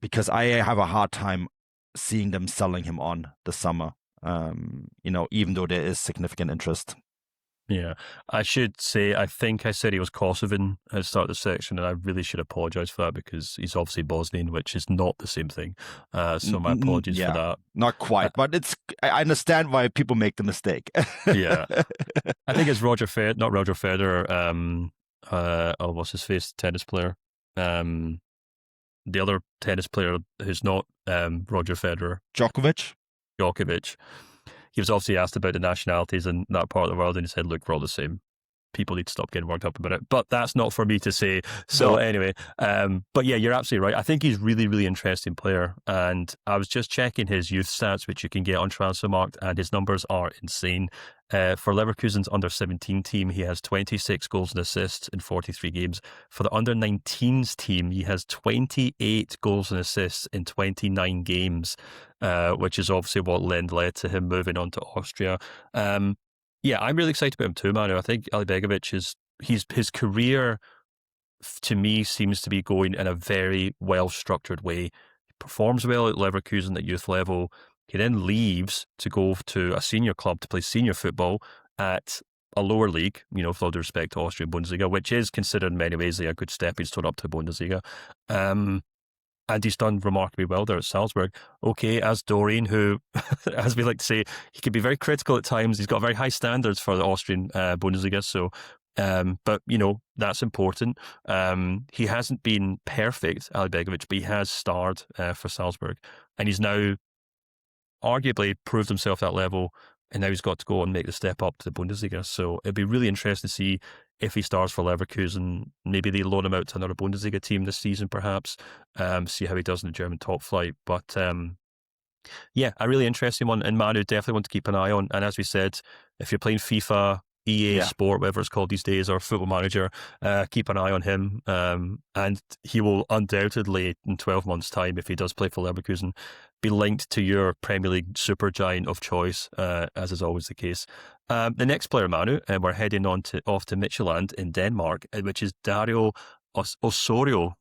because I have a hard time seeing them selling him on this summer, even though there is significant interest. Yeah, I should say, I think I said he was Kosovan at the start of the section, and I really should apologise for that because he's obviously Bosnian, which is not the same thing. So my apologies for that. Not quite, but I understand why people make the mistake. Yeah. I think it's not Roger Federer, what's his face, tennis player. The other tennis player who's not Roger Federer. Djokovic. He was obviously asked about the nationalities in that part of the world, and he said, look, we're all the same. People need to stop getting worked up about it. But that's not for me to say. So anyway, but yeah, you're absolutely right. I think he's really, really interesting player. And I was just checking his youth stats, which you can get on Transfermarkt, and his numbers are insane. For Leverkusen's under-17 team, he has 26 goals and assists in 43 games. For the under-19s team, he has 28 goals and assists in 29 games, which is obviously what led to him moving on to Austria. Yeah, I'm really excited about him too, Manu. I think Alibegovic his career, to me, seems to be going in a very well-structured way. He performs well at Leverkusen at youth level. He then leaves to go to a senior club to play senior football at a lower league, with all due respect to Austrian Bundesliga, which is considered in many ways a good stepping stone up to Bundesliga. And he's done remarkably well there at Salzburg. Okay, as Dorian, who, as we like to say, he can be very critical at times. He's got very high standards for the Austrian Bundesliga. So, but, that's important. He hasn't been perfect, Alibegovic, but he has starred for Salzburg. And he's now arguably proved himself at that level, and now he's got to go and make the step up to the Bundesliga. So it'd be really interesting to see if he starts for Leverkusen. Maybe they loan him out to another Bundesliga team this season, perhaps, see how he does in the German top flight. But yeah, a really interesting one, and Manu definitely want to keep an eye on. And as we said, if you're playing FIFA EA Yeah. Sport, whatever it's called these days, or Football Manager. Keep an eye on him. And he will undoubtedly, in 12 months' time, if he does play for Leverkusen, be linked to your Premier League supergiant of choice, as is always the case. The next player, Manu, and we're heading off to Midtjylland in Denmark, which is Dario Osorio,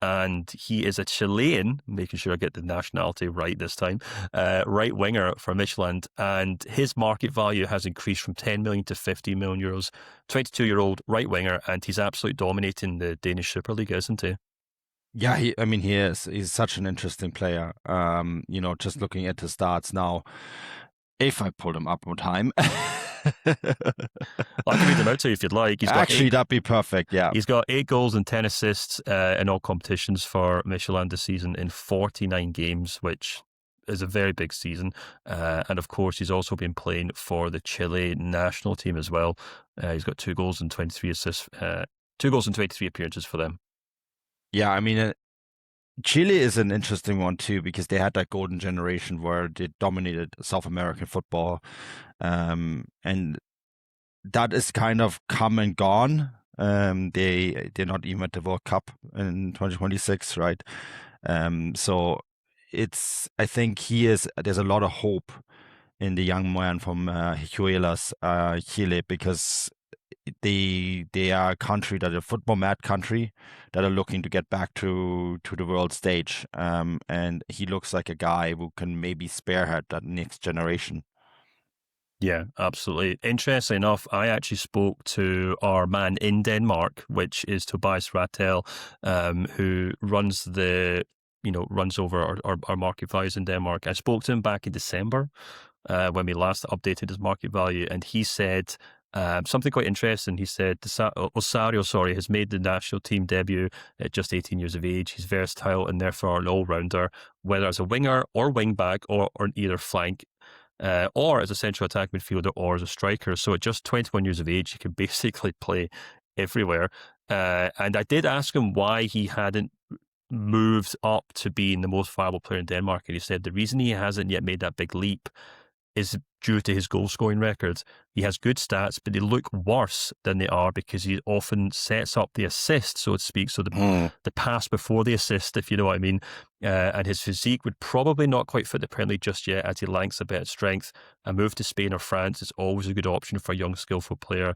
and he is a Chilean, making sure I get the nationality right this time, right winger for Midtjylland, and his market value has increased from 10 million to 50 million euros. 22-year-old right winger, and he's absolutely dominating the Danish Superliga, isn't he? Yeah, he is. He's such an interesting player. Just looking at his stats now, if I pulled him up on time. I can read them out to you if you'd like. That'd be perfect, yeah. He's got 8 goals and 10 assists in all competitions for Midtjylland this season in 49 games, which is a very big season. And of course, he's also been playing for the Chile national team as well. He's got 2 goals and 23 assists, 2 goals and 23 appearances for them. Yeah, I mean, Chile is an interesting one too, because they had that golden generation where they dominated South American football. And that is kind of come and gone. They're not even at the World Cup in 2026, right? So I think there's a lot of hope in the young man from Huelas, Chile, because they are a country that a football mad country that are looking to get back to the world stage. And he looks like a guy who can maybe spearhead that next generation. Yeah, absolutely. Interestingly enough, I actually spoke to our man in Denmark, which is Tobias Rattel, who runs over our market values in Denmark. I spoke to him back in December when we last updated his market value, and he said something quite interesting. He said Osorio, has made the national team debut at just 18 years of age. He's versatile and therefore an all-rounder, whether as a winger or wing-back or on either flank. Or as a central attack midfielder or as a striker. So at just 21 years of age, he can basically play everywhere. And I did ask him why he hadn't moved up to being the most viable player in Denmark. And he said the reason he hasn't yet made that big leap is due to his goal scoring record. He has good stats, but they look worse than they are because he often sets up the assist, so to speak. So the pass before the assist, if you know what I mean. And his physique would probably not quite fit the Premier League just yet, as he lacks a bit of strength. A move to Spain or France is always a good option for a young, skillful player.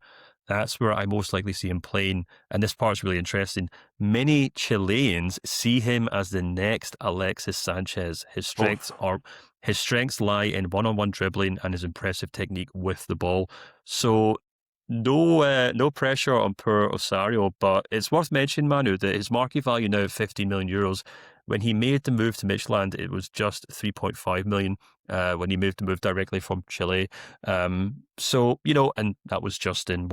That's where I most likely see him playing. And this part's really interesting. Many Chileans see him as the next Alexis Sanchez. His strengths lie in one-on-one dribbling and his impressive technique with the ball. So no pressure on poor Osorio, but it's worth mentioning, Manu, that his market value now at 15 million euros. When he made the move to Midtjylland, it was just 3.5 million when he moved directly from Chile. And that was just in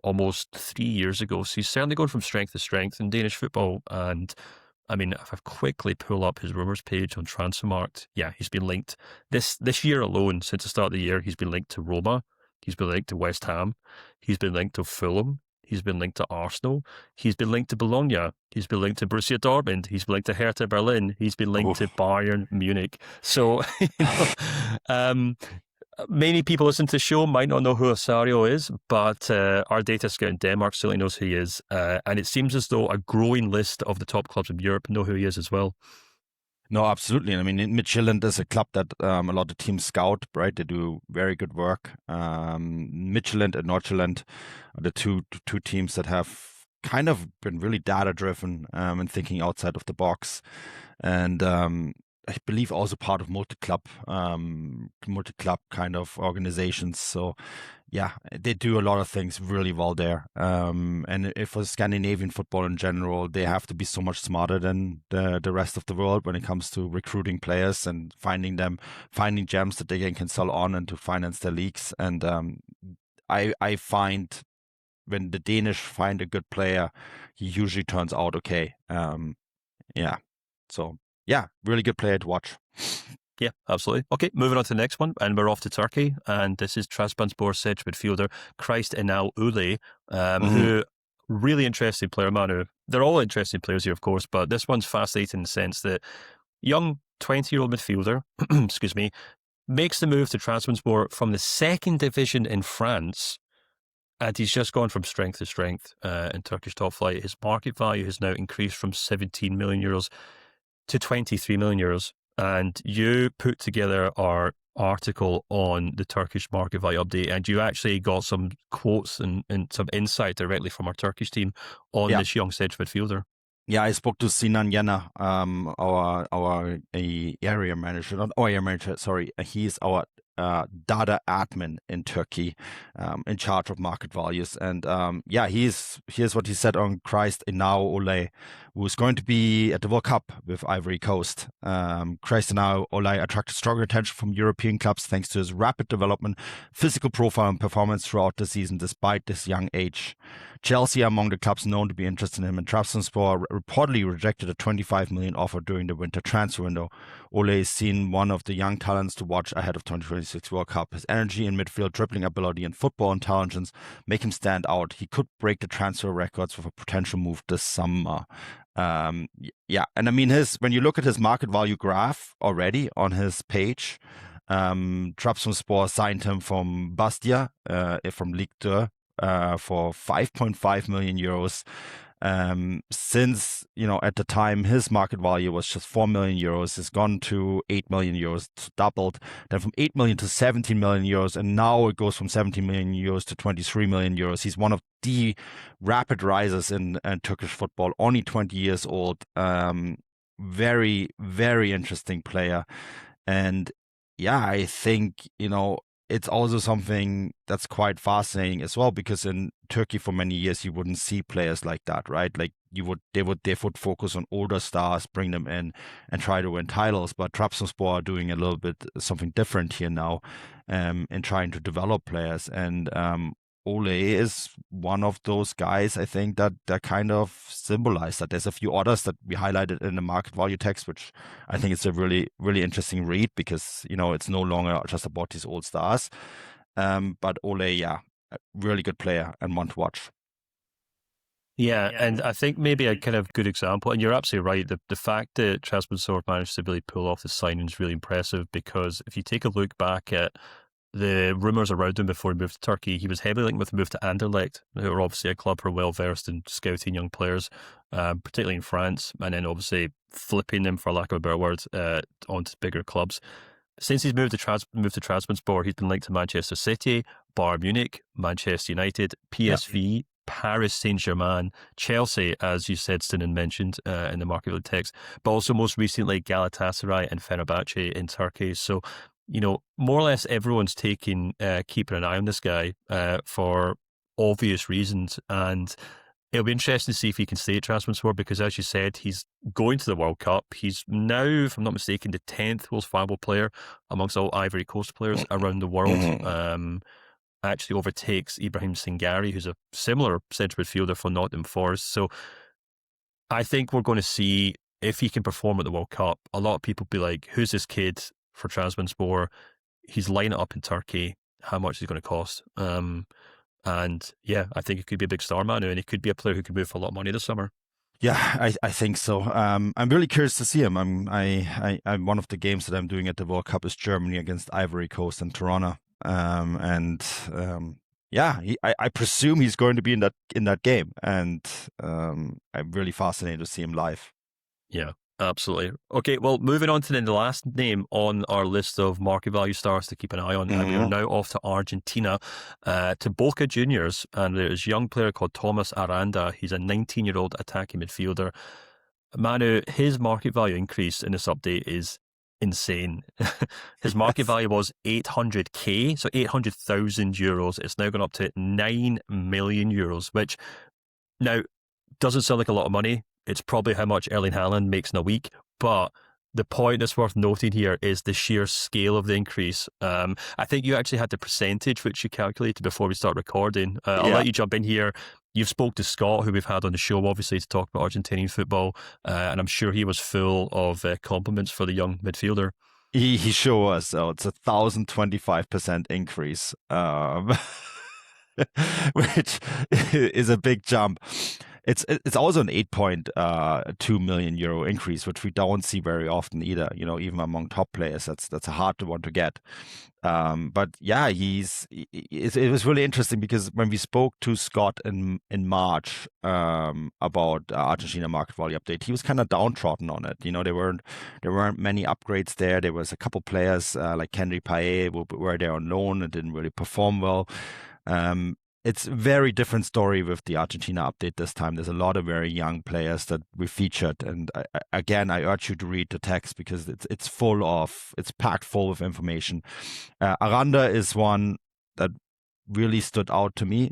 almost 3 years ago. So he's certainly going from strength to strength in Danish football. And I mean, if I quickly pull up his rumours page on Transfermarkt, yeah, he's been linked this year alone. Since the start of the year, he's been linked to Roma, he's been linked to West Ham, he's been linked to Fulham, he's been linked to Arsenal, he's been linked to Bologna, he's been linked to Borussia Dortmund, he's been linked to Hertha Berlin, he's been linked to Bayern Munich. So, many people listening to the show might not know who Osorio is, but our data scout in Denmark certainly knows who he is. And it seems as though a growing list of the top clubs in Europe know who he is as well. No, absolutely. I mean, Midtjylland is a club that a lot of teams scout, right? They do very good work. Midtjylland and Nordsjælland are the two teams that have kind of been really data-driven and thinking outside of the box. And I believe also part of multi-club kind of organizations. So yeah, they do a lot of things really well there. And if for Scandinavian football in general, they have to be so much smarter than the rest of the world when it comes to recruiting players and finding gems that they can sell on and to finance their leagues. And I find when the Danish find a good player, he usually turns out okay. So yeah, really good player to watch. Yeah, absolutely. Okay, moving on to the next one, and we're off to Turkey, and this is Trabzonspor Sedge midfielder Christ Enal Ule, who really interesting player, Manu. They're all interesting players here, of course, but this one's fascinating in the sense that young 20-year-old midfielder, excuse me, makes the move to Trabzonspor from the second division in France And he's just gone from strength to strength in Turkish top flight. His market value has now increased from 17 million euros to 23 million euros. And you put together our article on the Turkish market value update, and you actually got some quotes and some insight directly from our Turkish team on this young central midfielder. Yeah, I spoke to Sinan Yana, our area manager, not our area manager, sorry. He's our data admin in Turkey, in charge of market values. And here's what he said on Christ Enau Ole, who's going to be at the World Cup with Ivory Coast. Christ Enau Ole attracted strong attention from European clubs thanks to his rapid development, physical profile, and performance throughout the season, despite this young age. Chelsea are among the clubs known to be interested in him, and Trabzonspor reportedly rejected a 25 million offer during the winter transfer window. Ole is seen one of the young talents to watch ahead of 2026 World Cup. His energy in midfield, dribbling ability, and football intelligence make him stand out. He could break the transfer records with a potential move this summer. And I mean, when you look at his market value graph already on his page, Trabzonspor signed him from Bastia, from Ligue 2, for 5.5 million euros. Since, at the time, his market value was just 4 million euros, it's gone to 8 million euros, doubled, then from 8 million to 17 million euros, and now it goes from 17 million euros to 23 million euros. He's one of the rapid risers in Turkish football, only 20 years old. Very, very interesting player. And I think, it's also something that's quite fascinating as well, because in Turkey for many years you wouldn't see players like that, right? Like they would focus on older stars, bring them in and try to win titles. But Trabzonspor are doing a little bit something different here now, in trying to develop players. And Ole is one of those guys, I think, that kind of symbolize that. There's a few others that we highlighted in the market value text, which I think it's a really, really interesting read, because, it's no longer just about these old stars. But Ole, a really good player and one to watch. Yeah, and I think maybe a kind of good example, and you're absolutely right, the fact that Trabzonspor managed to really pull off the signing is really impressive, because if you take a look back at the rumours around him before he moved to Turkey, he was heavily linked with a move to Anderlecht, who are obviously a club who are well versed in scouting young players, particularly in France, and then obviously flipping them, for lack of a better word, onto bigger clubs. Since he's moved to Trabzonspor, he's been linked to Manchester City, Bayern Munich, Manchester United, PSV, Paris Saint-Germain, Chelsea, as you said, Stinan mentioned in the market text, but also most recently Galatasaray and Fenerbahce in Turkey. So, more or less everyone's keeping an eye on this guy for obvious reasons. And it'll be interesting to see if he can stay at Trabzonspor, because, as you said, he's going to the World Cup. He's now, if I'm not mistaken, the 10th most valuable player amongst all Ivory Coast players around the world. Actually overtakes Ibrahim Singari, who's a similar central midfielder for Nottingham Forest. So I think we're going to see if he can perform at the World Cup. A lot of people be like, who's this kid for Trabzonspor? He's lining it up in Turkey. How much is he going to cost? And I think it could be a big star, Manu, and he could be a player who could move for a lot of money this summer. Yeah, I think so. I'm really curious to see him. I'm one of the games that I'm doing at the World Cup is Germany against Ivory Coast and Toronto. I presume he's going to be in that game, and I'm really fascinated to see him live. Yeah, absolutely. Okay, well, moving on to the last name on our list of market value stars to keep an eye on, and we are now off to Argentina, to Boca Juniors, and there's a young player called Thomas Aranda. He's a 19-year-old attacking midfielder. Manu, his market value increase in this update is insane. His market value was 800k, so 800,000 euros. It's now gone up to 9 million euros, which now doesn't sound like a lot of money. It's probably how much Erling Haaland makes in a week, but the point that's worth noting here is the sheer scale of the increase. I think you actually had the percentage which you calculated before we start recording. I'll let you jump in here. You've spoke to Scott, who we've had on the show, obviously, to talk about Argentinian football, and I'm sure he was full of compliments for the young midfielder. He sure was. So it's 1,025% increase, which is a big jump. It's also an 8.2 million euro increase, which we don't see very often either. Even among top players, that's a hard one to get. But yeah, it was really interesting because when we spoke to Scott in March about Argentina market value update, he was kind of downtrodden on it. There weren't many upgrades there. There was a couple players like Henry Paé who were there on loan and didn't really perform well. It's a very different story with the Argentina update this time. There's a lot of very young players that we featured. And I urge you to read the text because it's packed full of information. Aranda is one that really stood out to me.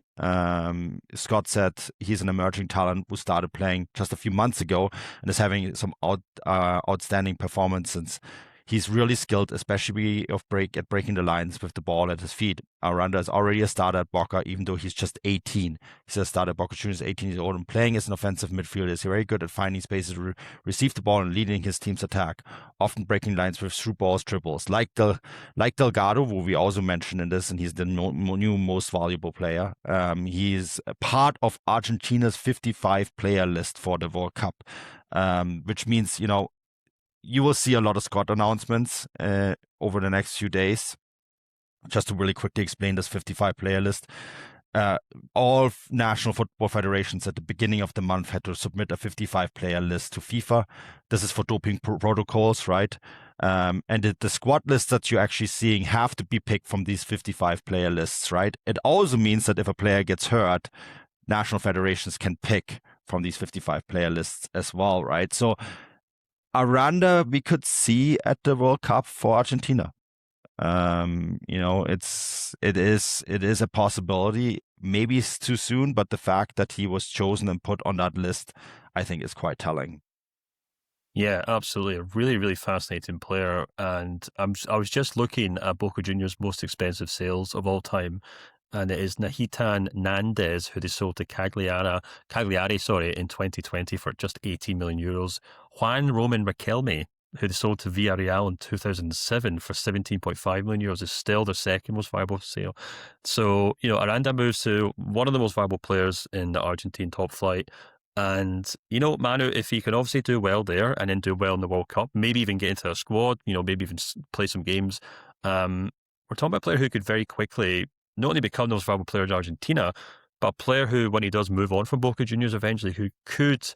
Scott said he's an emerging talent who started playing just a few months ago and is having some outstanding performances. He's really skilled, especially at breaking the lines with the ball at his feet. Aranda is already a starter at Boca, even though he's just 18. He's a starter at Boca Juniors, 18 years old, and playing as an offensive midfielder. He's very good at finding spaces, receive the ball, and leading his team's attack, often breaking lines with through balls, dribbles. Like Delgado, who we also mentioned in this, and he's the new most valuable player. He's a part of Argentina's 55-player list for the World Cup, which means, you will see a lot of Scott announcements over the next few days. Just to really quickly explain this 55-player list, all national football federations at the beginning of the month had to submit a 55-player list to FIFA. This is for doping protocols, right? And the squad lists that you're actually seeing have to be picked from these 55-player lists, right? It also means that if a player gets hurt, national federations can pick from these 55-player lists as well, right? So Aranda we could see at the World Cup for Argentina. It is a possibility. Maybe it's too soon, but the fact that he was chosen and put on that list, I think, is quite telling. Yeah, absolutely. A really, really fascinating player. And I was just looking at Boca Juniors' most expensive sales of all time. And it is Nahitan Nandez, who they sold to Cagliari, in 2020 for just 18 million euros. Juan Roman Riquelme, who they sold to Villarreal in 2007 for 17.5 million euros, is still their second most valuable sale. So, Aranda moves to one of the most valuable players in the Argentine top flight. And, Manu, if he can obviously do well there and then do well in the World Cup, maybe even get into a squad, maybe even play some games, we're talking about a player who could very quickly not only become the most valuable player in Argentina, but a player who, when he does move on from Boca Juniors eventually, who could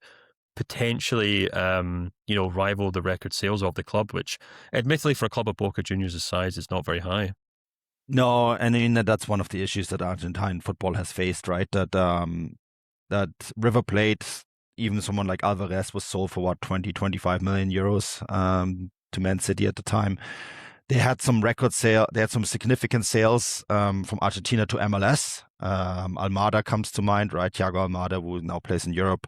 potentially, rival the record sales of the club, which admittedly for a club of Boca Juniors' size is not very high. No, and I mean that's one of the issues that Argentine football has faced, right? That River Plate, even someone like Alvarez was sold for 25 million euros to Man City at the time. They had some significant sales from Argentina to MLS. Almada comes to mind, right? Thiago Almada, who now plays in Europe.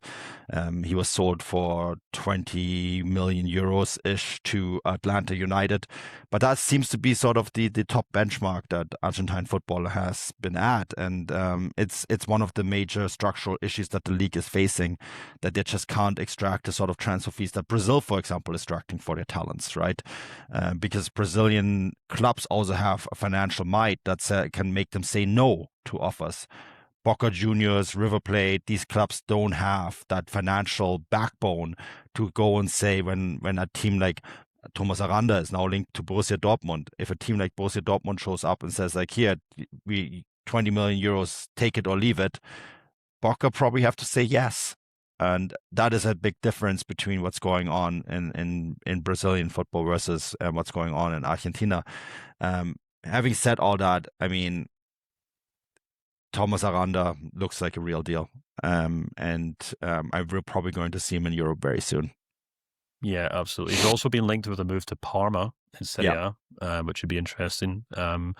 He was sold for 20 million euros-ish to Atlanta United. But that seems to be sort of the top benchmark that Argentine football has been at. And it's one of the major structural issues that the league is facing, that they just can't extract the sort of transfer fees that Brazil, for example, is extracting for their talents, right? Because Brazilian clubs also have a financial might that can make them say no to offers. Boca Juniors, River Plate, these clubs don't have that financial backbone to go and say when a team like Thomas Aranda is now linked to Borussia Dortmund. If a team like Borussia Dortmund shows up and says like, here, we 20 million euros, take it or leave it, Boca probably have to say yes. And that is a big difference between what's going on in Brazilian football versus what's going on in Argentina. Having said all that, I mean, Thomas Aranda looks like a real deal. And we're probably going to see him in Europe very soon. Yeah, absolutely. He's also been linked with a move to Parma in Serie A, which would be interesting. And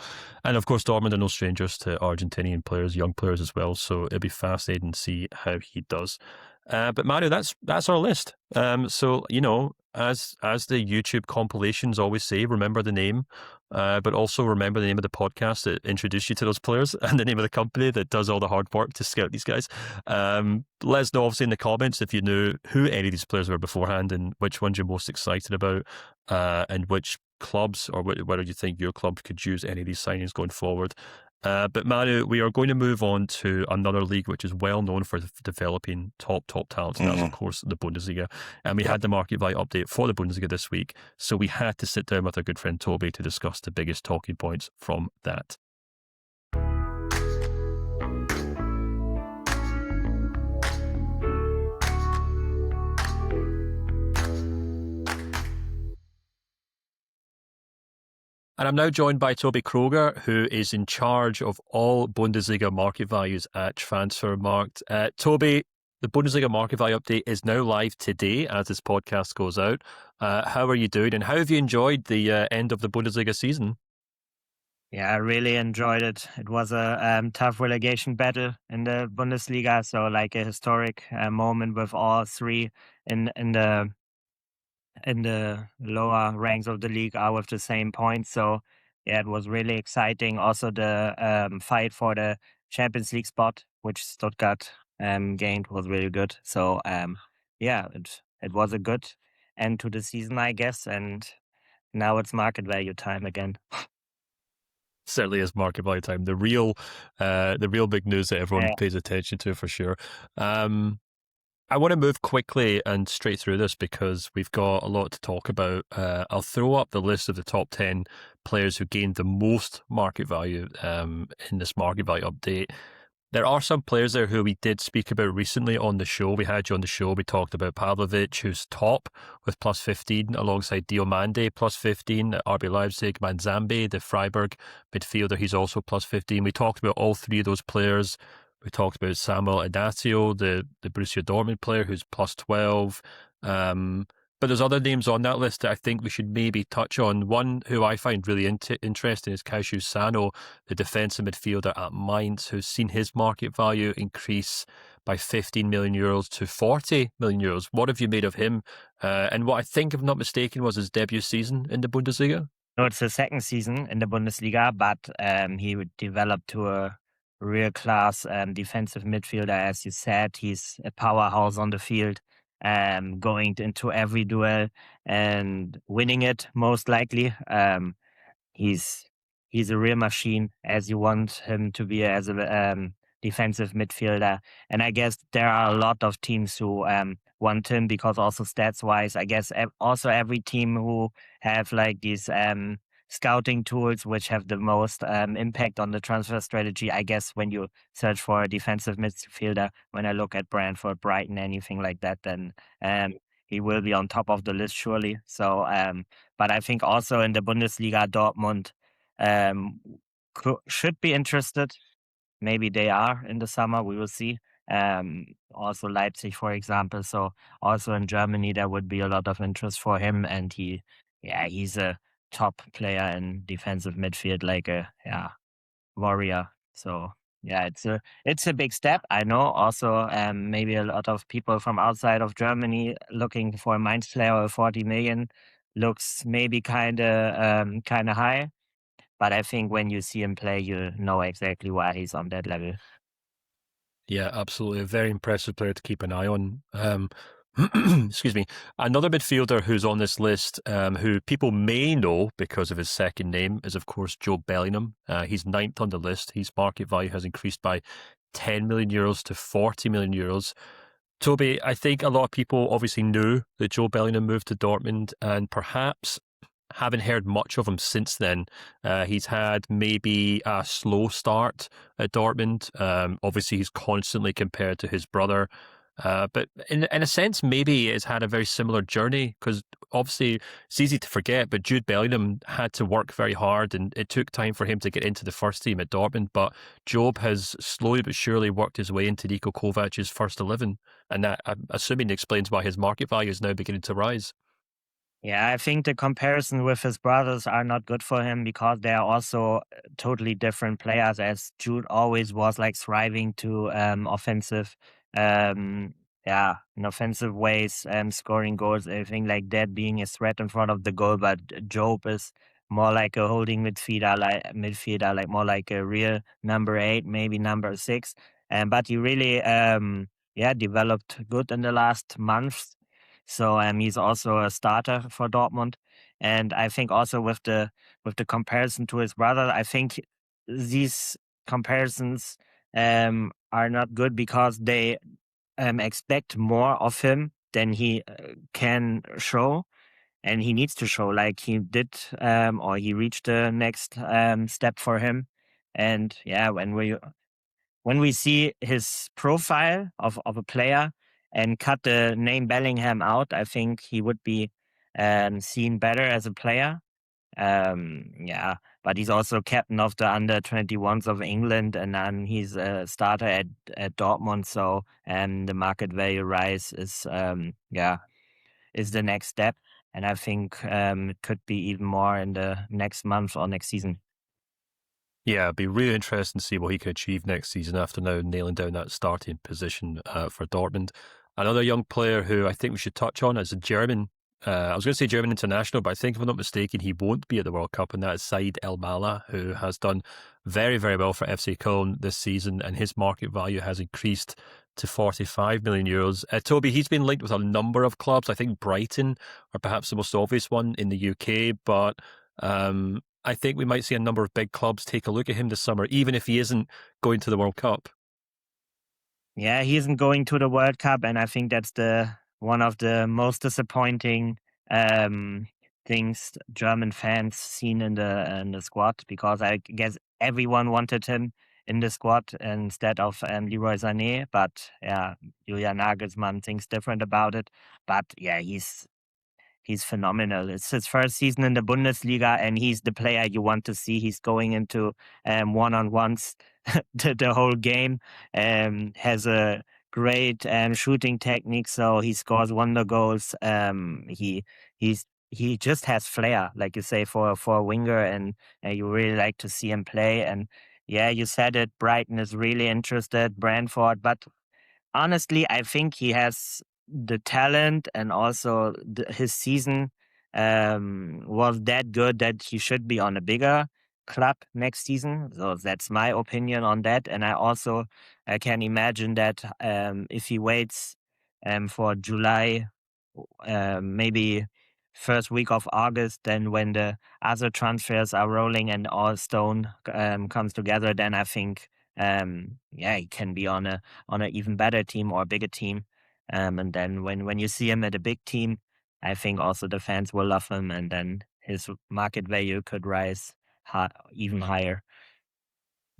of course, Dortmund are no strangers to Argentinian players, young players as well. So it'll be fascinating to see how he does. But Manu, that's our list. So, as the YouTube compilations always say, remember the name, but also remember the name of the podcast that introduced you to those players and the name of the company that does all the hard work to scout these guys. Let us know, obviously, in the comments if you knew who any of these players were beforehand and which ones you're most excited about and which clubs, or whether you think your club could use any of these signings going forward. But Manu, we are going to move on to another league which is well known for developing top talents, and that's of course the Bundesliga. And we had the market value update for the Bundesliga this week, so we had to sit down with our good friend Tobi to discuss the biggest talking points from that. And I'm now joined by Tobi Kroger, who is in charge of all Bundesliga market values at Transfermarkt. Tobi, the Bundesliga market value update is now live today as this podcast goes out. How are you doing, and how have you enjoyed the end of the Bundesliga season? Yeah, I really enjoyed it. It was a tough relegation battle in the Bundesliga, so like a historic moment with all three in the lower ranks of the league are with the same points. So yeah, it was really exciting. Also the fight for the Champions League spot, which Stuttgart gained, was really good. So yeah, it was a good end to the season, I guess. And now it's market value time again. Certainly is market value time. The real big news that everyone pays attention to for sure. I want to move quickly and straight through this because we've got a lot to talk about. I'll throw up the list of the top 10 players who gained the most market value in this market value update. There are some players there who we did speak about recently on the show. We had you on the show. We talked about Pavlovic, who's top with plus 15, alongside Diomande, plus 15, RB Leipzig, Manzambi, the Freiburg midfielder, he's also plus 15. We talked about all three of those players. We talked about Samuel Inácio, the Borussia Dortmund player, who's plus 12. But there's other names on that list that I think we should maybe touch on. One who I find really interesting is Kaishu Sano, the defensive midfielder at Mainz, who's seen his market value increase by 15 million euros to 40 million euros. What have you made of him? And what I think, if I'm not mistaken, was his debut season in the Bundesliga? No, it's the second season in the Bundesliga, but he developed to a real class defensive midfielder. As you said, he's a powerhouse on the field, going into every duel and winning it most likely. He's a real machine, as you want him to be as a defensive midfielder. And I guess there are a lot of teams who want him because also stats wise, I guess also every team who have like these scouting tools which have the most impact on the transfer strategy. I guess when you search for a defensive midfielder, when I look at Brentford, Brighton, anything like that, then he will be on top of the list surely. So, but I think also in the Bundesliga, Dortmund should be interested. Maybe they are in the summer. We will see. Also Leipzig, for example. So also in Germany, there would be a lot of interest for him, and he's a top player in defensive midfield, like a warrior. So yeah, it's a big step. I know. Also, maybe a lot of people from outside of Germany looking for a Mainz player of 40 million looks maybe kind of high. But I think when you see him play, you know exactly why he's on that level. Yeah, absolutely. A very impressive player to keep an eye on. Excuse me. Another midfielder who's on this list, who people may know because of his second name, is of course Joe Bellingham. He's 9th on the list. His market value has increased by 10 million euros to 40 million euros. Tobi, I think a lot of people obviously knew that Joe Bellingham moved to Dortmund, and perhaps haven't heard much of him since then. He's had maybe a slow start at Dortmund. Obviously, he's constantly compared to his brother. But in a sense, maybe it's had a very similar journey, because obviously it's easy to forget, but Jude Bellingham had to work very hard, and it took time for him to get into the first team at Dortmund. But Job has slowly but surely worked his way into Niko Kovac's first 11, and that, I'm assuming, explains why his market value is now beginning to rise. Yeah, I think the comparison with his brothers are not good for him because they are also totally different players, as Jude always was like thriving to offensive in offensive ways, scoring goals, everything like that, being a threat in front of the goal. But Job is more like a holding midfielder, like more like a real number 8, maybe number 6. But he really developed good in the last months. So he's also a starter for Dortmund. And I think also with the comparison to his brother, I think these comparisons are not good because they expect more of him than he can show, and he needs to show like he did, or he reached the next step for him. And yeah, when we see his profile of a player and cut the name Bellingham out, I think he would be seen better as a player. Yeah, but he's also captain of the under 21s of England, and he's a starter at Dortmund. So the market value rise is is the next step, and I think it could be even more in the next month or next season. Yeah, it'd be really interesting to see what he could achieve next season after now nailing down that starting position for Dortmund. Another young player who I think we should touch on is a German. I was going to say German international, but I think if I'm not mistaken, he won't be at the World Cup, and that is Said El Mala, who has done very, very well for FC Köln this season, and his market value has increased to 45 million euros. Toby, he's been linked with a number of clubs. I think Brighton are perhaps the most obvious one in the UK, but I think we might see a number of big clubs take a look at him this summer, even if he isn't going to the World Cup. Yeah, he isn't going to the World Cup, and I think that's one of the most disappointing things German fans seen in the squad, because I guess everyone wanted him in the squad instead of Leroy Sané. But yeah, Julian Nagelsmann thinks different about it. But yeah, he's phenomenal. It's his first season in the Bundesliga, and he's the player you want to see. He's going into one-on-ones the whole game. Has a great shooting technique, so he scores wonder goals. He just has flair, like you say, for a winger, and you really like to see him play. And yeah, you said it. Brighton is really interested. Brentford, but honestly, I think he has the talent, and also his season was that good that he should be on a bigger club next season. So that's my opinion on that. And I can imagine that if he waits for July, maybe first week of August, then when the other transfers are rolling and all stone comes together, then I think he can be on an even better team or a bigger team. And then when you see him at a big team, I think also the fans will love him, and then his market value could rise even higher.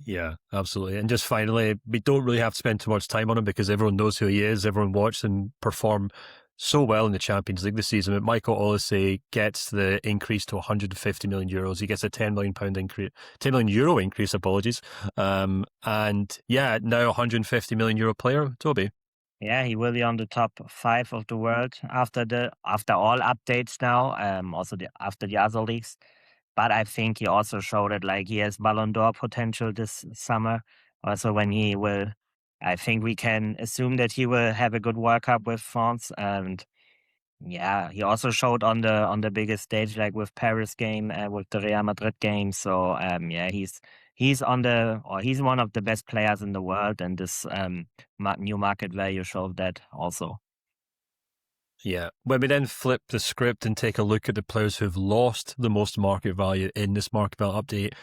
Yeah, absolutely. And just finally, we don't really have to spend too much time on him because everyone knows who he is. Everyone watched him perform so well in the Champions League this season. But Michael Olise gets the increase to 150 million euros. He gets a 10 million pound increase, 10 million euro increase, apologies. And yeah, now 150 million euro player, Toby. Yeah, he will be on the top 5 of the world after all updates now. Also after the other leagues. But I think he also showed it, like he has Ballon d'Or potential this summer. Also, I think we can assume that he will have a good World Cup with France. And yeah, he also showed on the biggest stage, like with Paris game, with the Real Madrid game. So yeah, he's he's one of the best players in the world, and this new market value showed that also. Yeah. When we then flip the script and take a look at the players who've lost the most market value in this market value update,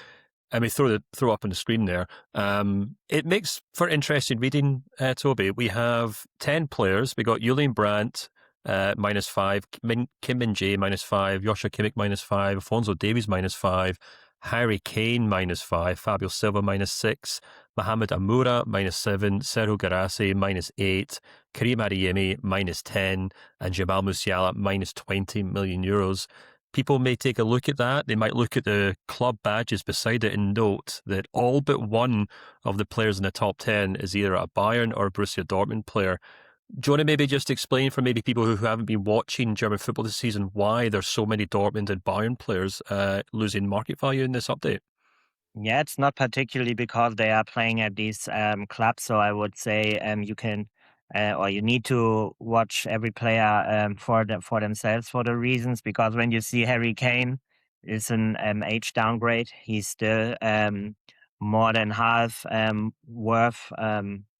and we throw up on the screen there, it makes for interesting reading, Toby. We have 10 players. We got Julian Brandt, -5, Kim Min-jae, -5, Joshua Kimmich, -5, Alphonso Davies, -5, Harry Kane, -5, Fabio Silva, -6, Mohamed Amoura, -7, Serhou Guirassy, -8, Karim Adeyemi, -10, and Jamal Musiala, -20 million euros. People may take a look at that. They might look at the club badges beside it and note that all but one of the players in the top 10 is either a Bayern or a Borussia Dortmund player. Do you want to maybe just explain for maybe people who haven't been watching German football this season why there's so many Dortmund and Bayern players losing market value in this update? Yeah, it's not particularly because they are playing at these clubs. So I would say you can or you need to watch every player for themselves for the reasons. Because when you see Harry Kane, it's an age downgrade. He's still more than half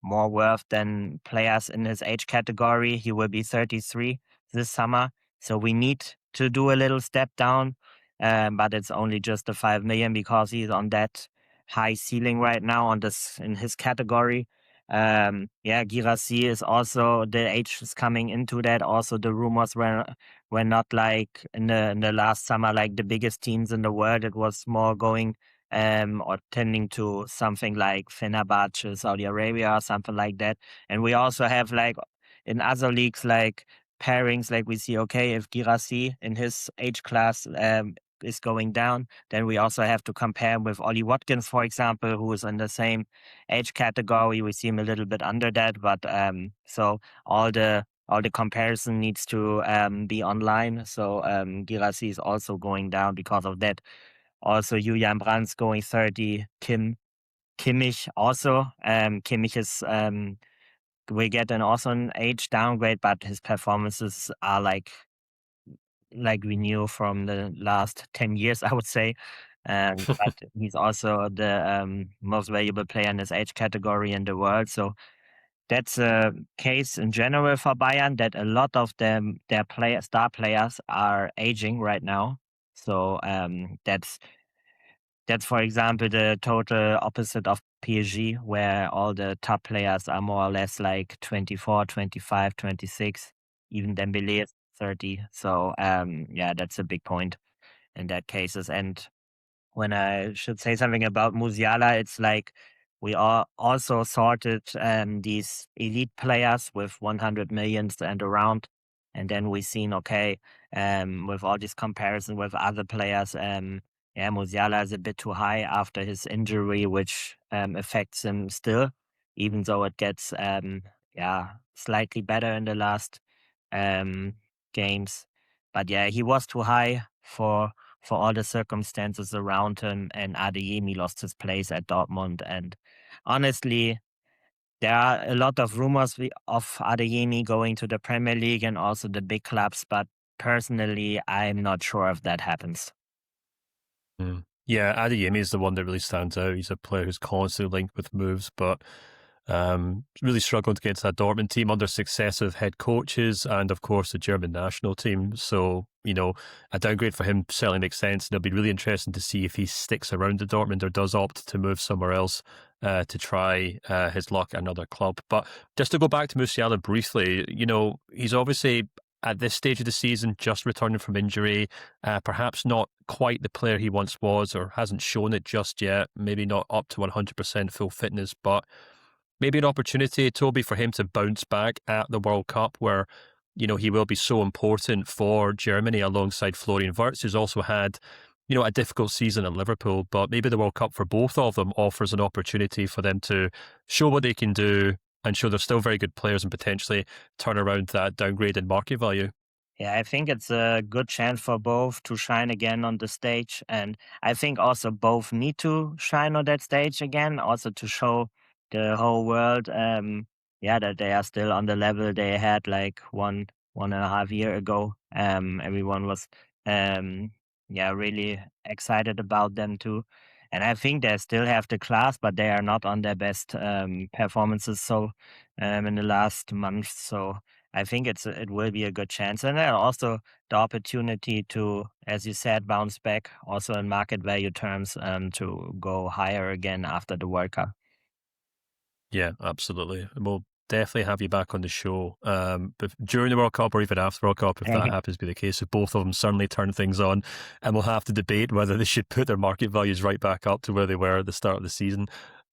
more worth than players in his age category. He will be 33 this summer. So we need to do a little step down, but it's only just the 5 million because he's on that high ceiling right now on this in his category. Girassi is also, the age is coming into that. Also, the rumors were not like in the last summer like the biggest teams in the world. It was more going or tending to something like Fenerbahce, Saudi Arabia, or something like that. And we also have like in other leagues like pairings, like we see, okay, if Girassi in his age class is going down, then we also have to compare with Ollie Watkins, for example, who is in the same age category. We see him a little bit under that, but so all the comparison needs to be online. So Girassi is also going down because of that. Also, Julian Brandt's going 30. Kimmich also. Kimmich is we get also an age downgrade, but his performances are like we knew from the last 10 years, I would say. But he's also the most valuable player in his age category in the world. So that's a case in general for Bayern, that a lot of their star players are aging right now. So that's, for example, the total opposite of PSG, where all the top players are more or less like 24, 25, 26. Even Dembele is 30. So that's a big point in that cases. And when I should say something about Musiala, it's like we are also sorted these elite players with 100 millions and around. And then we seen, okay, with all this comparison with other players, Musiala is a bit too high after his injury, which affects him still, even though it gets slightly better in the last games. But he was too high for all the circumstances around him, and Adeyemi lost his place at Dortmund. And honestly, there are a lot of rumors of Adeyemi going to the Premier League and also the big clubs, but personally, I'm not sure if that happens. Yeah, Adeyemi is the one that really stands out. He's a player who's constantly linked with moves, but really struggled against that Dortmund team under successive head coaches and, of course, the German national team. So, a downgrade for him certainly makes sense. And it'll be really interesting to see if he sticks around at Dortmund or does opt to move somewhere else to try his luck at another club. But just to go back to Musiala briefly, he's obviously at this stage of the season just returning from injury, perhaps not quite the player he once was or hasn't shown it just yet, maybe not up to 100% full fitness, but maybe an opportunity, Toby, for him to bounce back at the World Cup where, he will be so important for Germany alongside Florian Wirtz, who's also had, a difficult season at Liverpool. But maybe the World Cup for both of them offers an opportunity for them to show what they can do and show they're still very good players and potentially turn around that downgrade in market value. Yeah, I think it's a good chance for both to shine again on the stage. And I think also both need to shine on that stage again, also to show the whole world, that they are still on the level they had like 1.5 years ago. Everyone was, really excited about them too. And I think they still have the class, but they are not on their best performances. So in the last month, so I think it will be a good chance, and then also the opportunity to, as you said, bounce back also in market value terms, to go higher again after the World Cup. Yeah, absolutely. And we'll definitely have you back on the show but during the World Cup or even after the World Cup if that happens to be the case. So both of them certainly turn things on, and we'll have to debate whether they should put their market values right back up to where they were at the start of the season.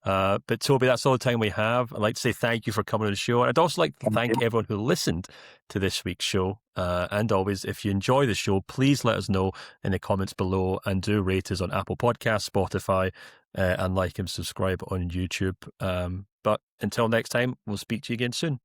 But Toby, that's all the time we have. I'd like to say thank you for coming on the show. I'd also like to thank everyone who listened to this week's show. And always, if you enjoy the show, please let us know in the comments below, and do rate us on Apple Podcasts, Spotify, and like and subscribe on YouTube. But until next time, we'll speak to you again soon.